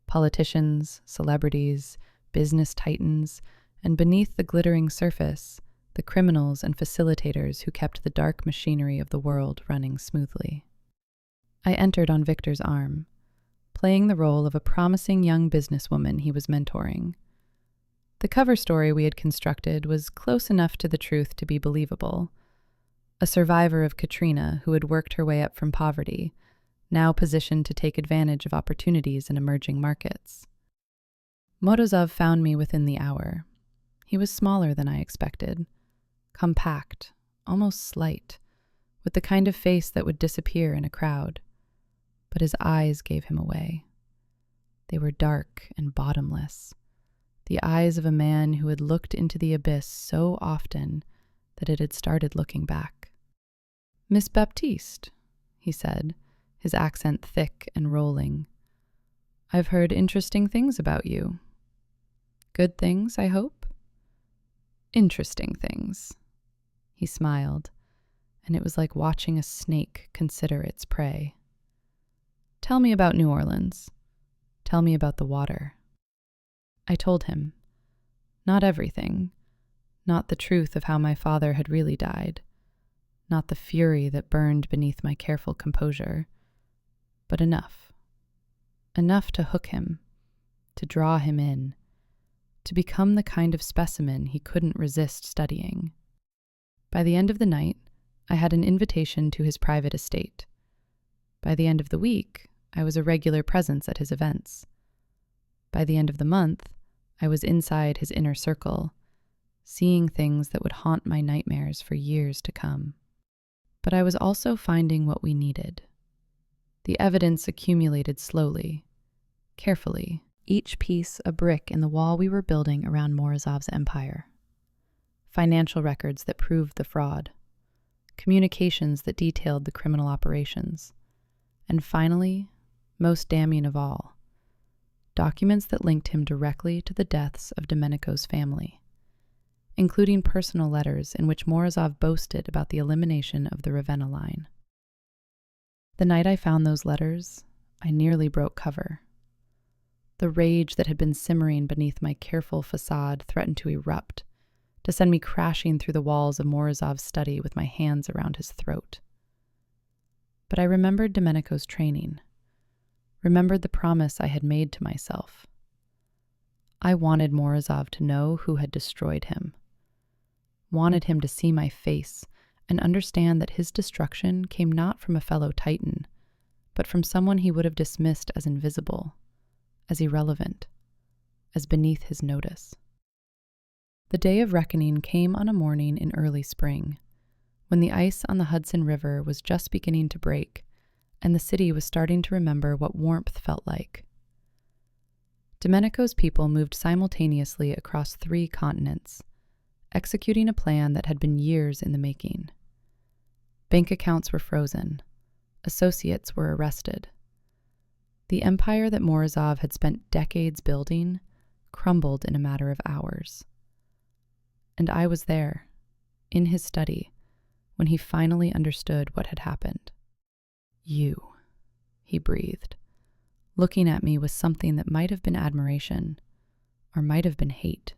Politicians, celebrities, business titans, and beneath the glittering surface, the criminals and facilitators who kept the dark machinery of the world running smoothly. I entered on Victor's arm, playing the role of a promising young businesswoman he was mentoring. The cover story we had constructed was close enough to the truth to be believable. A survivor of Katrina who had worked her way up from poverty, now positioned to take advantage of opportunities in emerging markets. Morozov found me within the hour. He was smaller than I expected, compact, almost slight, with the kind of face that would disappear in a crowd. But his eyes gave him away. They were dark and bottomless, the eyes of a man who had looked into the abyss so often that it had started looking back. "Miss Baptiste," he said, his accent thick and rolling. "I've heard interesting things about you. Good things, I hope?" "Interesting things." He smiled, and it was like watching a snake consider its prey. "Tell me about New Orleans. Tell me about the water." I told him. Not everything. Not the truth of how my father had really died. Not the fury that burned beneath my careful composure. But enough. Enough to hook him, to draw him in, to become the kind of specimen he couldn't resist studying. By the end of the night, I had an invitation to his private estate. By the end of the week, I was a regular presence at his events. By the end of the month, I was inside his inner circle, seeing things that would haunt my nightmares for years to come. But I was also finding what we needed. The evidence accumulated slowly, carefully, each piece a brick in the wall we were building around Morozov's empire. Financial records that proved the fraud, communications that detailed the criminal operations, and finally, most damning of all, documents that linked him directly to the deaths of Domenico's family, including personal letters in which Morozov boasted about the elimination of the Ravenna line. The night I found those letters, I nearly broke cover. The rage that had been simmering beneath my careful facade threatened to erupt, to send me crashing through the walls of Morozov's study with my hands around his throat. But I remembered Domenico's training, remembered the promise I had made to myself. I wanted Morozov to know who had destroyed him, wanted him to see my face and understand that his destruction came not from a fellow Titan, but from someone he would have dismissed as invisible, as irrelevant, as beneath his notice. The day of reckoning came on a morning in early spring, when the ice on the Hudson River was just beginning to break, and the city was starting to remember what warmth felt like. Domenico's people moved simultaneously across 3 continents, executing a plan that had been years in the making. Bank accounts were frozen. Associates were arrested. The empire that Morozov had spent decades building crumbled in a matter of hours. And I was there, in his study, when he finally understood what had happened. "You," he breathed, looking at me with something that might have been admiration, or might have been hate.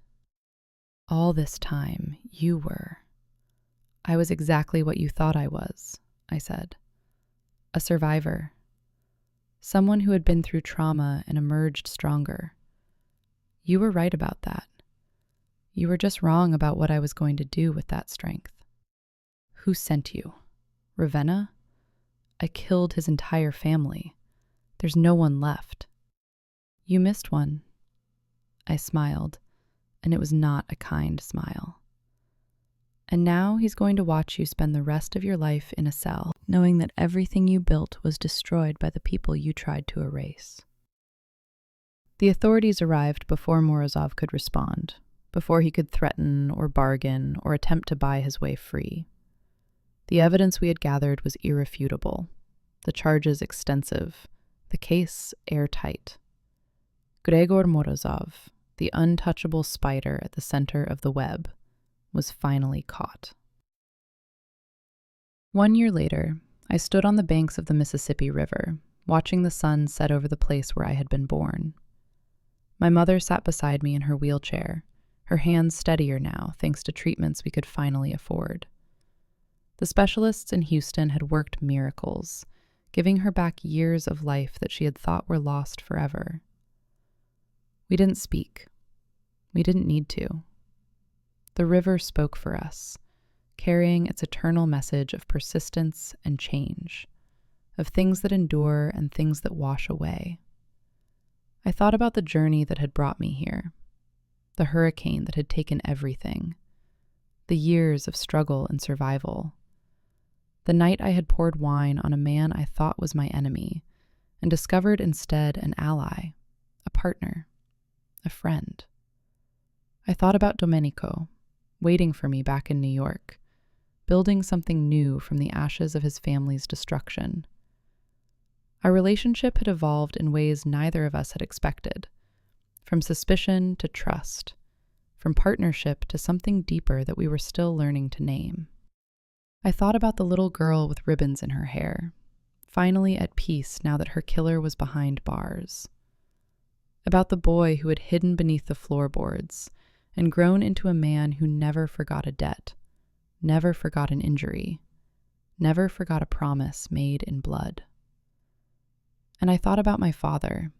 "All this time, you were." "I was exactly what you thought I was," I said. "A survivor. Someone who had been through trauma and emerged stronger. You were right about that. You were just wrong about what I was going to do with that strength." "Who sent you? Ravenna? I killed his entire family. There's no one left." "You missed one." I smiled, and it was not a kind smile. "And now he's going to watch you spend the rest of your life in a cell, knowing that everything you built was destroyed by the people you tried to erase." The authorities arrived before Morozov could respond, before he could threaten or bargain or attempt to buy his way free. The evidence we had gathered was irrefutable, the charges extensive, the case airtight. Gregor Morozov, the untouchable spider at the center of the web, was finally caught. 1 year later, I stood on the banks of the Mississippi River, watching the sun set over the place where I had been born. My mother sat beside me in her wheelchair, her hands steadier now thanks to treatments we could finally afford. The specialists in Houston had worked miracles, giving her back years of life that she had thought were lost forever. We didn't speak. We didn't need to. The river spoke for us, carrying its eternal message of persistence and change, of things that endure and things that wash away. I thought about the journey that had brought me here, the hurricane that had taken everything, the years of struggle and survival, the night I had poured wine on a man I thought was my enemy and discovered instead an ally, a partner, a friend. I thought about Domenico, waiting for me back in New York, building something new from the ashes of his family's destruction. Our relationship had evolved in ways neither of us had expected, from suspicion to trust, from partnership to something deeper that we were still learning to name. I thought about the little girl with ribbons in her hair, finally at peace now that her killer was behind bars. About the boy who had hidden beneath the floorboards and grown into a man who never forgot a debt, never forgot an injury, never forgot a promise made in blood. And I thought about my father,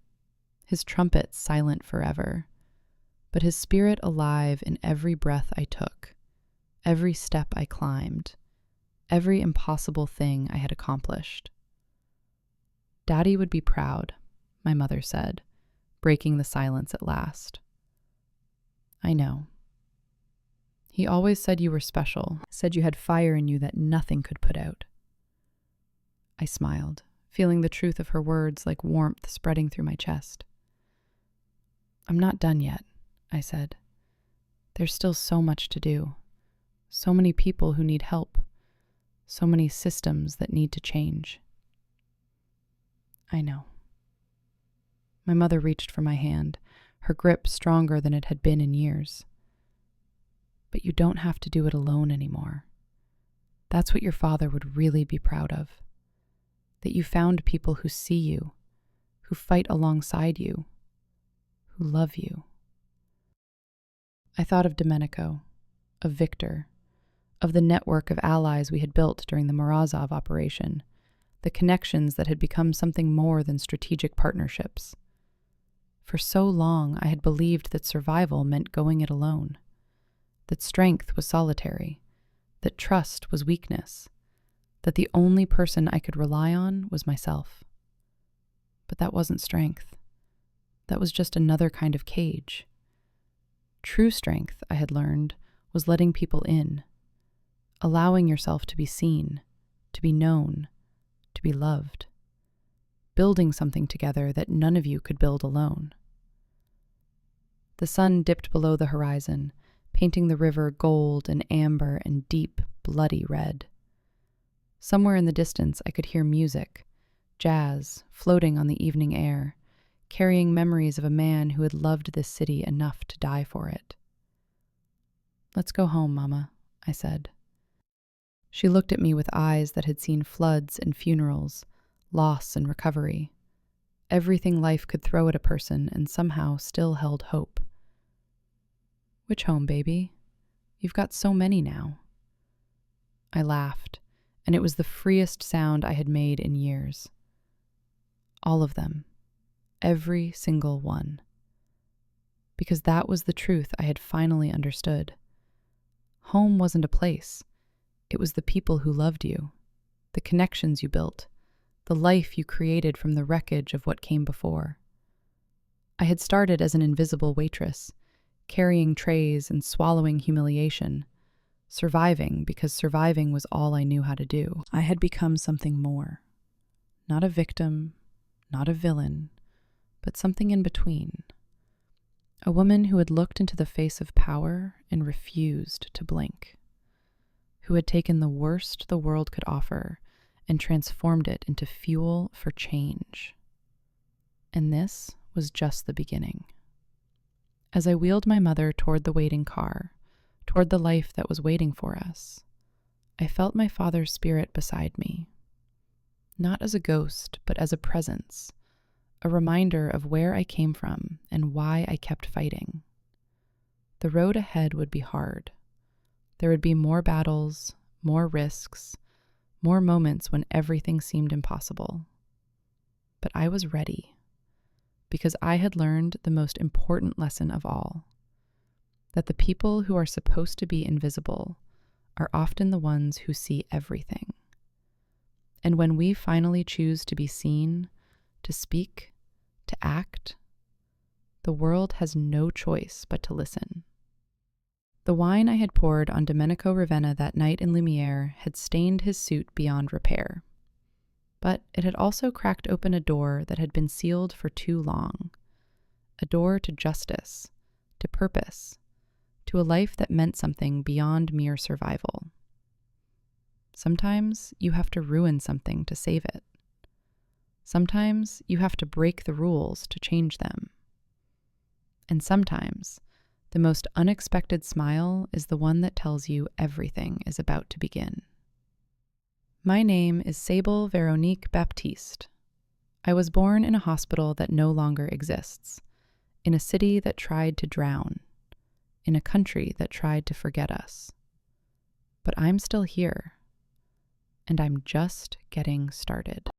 his trumpet silent forever, but his spirit alive in every breath I took, every step I climbed, every impossible thing I had accomplished. Daddy would be proud, my mother said, breaking the silence at last. I know. He always said you were special, said you had fire in you that nothing could put out. I smiled, feeling the truth of her words like warmth spreading through my chest. I'm not done yet, I said. There's still so much to do, so many people who need help, so many systems that need to change. I know. My mother reached for my hand, her grip stronger than it had been in years. But you don't have to do it alone anymore. That's what your father would really be proud of. That you found people who see you, who fight alongside you, who love you. I thought of Domenico, of Victor, of the network of allies we had built during the Morozov operation, the connections that had become something more than strategic partnerships. For so long, I had believed that survival meant going it alone, that strength was solitary, that trust was weakness, that the only person I could rely on was myself. But that wasn't strength. That was just another kind of cage. True strength, I had learned, was letting people in, allowing yourself to be seen, to be known, to be loved, building something together that none of you could build alone. The sun dipped below the horizon, painting the river gold and amber and deep, bloody red. Somewhere in the distance I could hear music, jazz, floating on the evening air, carrying memories of a man who had loved this city enough to die for it. Let's go home, Mama, I said. She looked at me with eyes that had seen floods and funerals, loss and recovery, everything life could throw at a person and somehow still held hope. Which home, baby? You've got so many now. I laughed, and it was the freest sound I had made in years. All of them. Every single one. Because that was the truth I had finally understood. Home wasn't a place. It was the people who loved you, the connections you built, the life you created from the wreckage of what came before. I had started as an invisible waitress, carrying trays and swallowing humiliation, surviving because surviving was all I knew how to do. I had become something more. Not a victim, not a villain, but something in between. A woman who had looked into the face of power and refused to blink, who had taken the worst the world could offer and transformed it into fuel for change. And this was just the beginning. As I wheeled my mother toward the waiting car, toward the life that was waiting for us, I felt my father's spirit beside me, not as a ghost, but as a presence, a reminder of where I came from and why I kept fighting. The road ahead would be hard. There would be more battles, more risks, more moments when everything seemed impossible. But I was ready, because I had learned the most important lesson of all, that the people who are supposed to be invisible are often the ones who see everything. And when we finally choose to be seen, to speak, to act, the world has no choice but to listen. The wine I had poured on Domenico Ravenna that night in Lumiere had stained his suit beyond repair. But it had also cracked open a door that had been sealed for too long. A door to justice, to purpose, to a life that meant something beyond mere survival. Sometimes you have to ruin something to save it. Sometimes you have to break the rules to change them. And sometimes the most unexpected smile is the one that tells you everything is about to begin. My name is Sable Veronique Baptiste. I was born in a hospital that no longer exists, in a city that tried to drown, in a country that tried to forget us. But I'm still here, and I'm just getting started.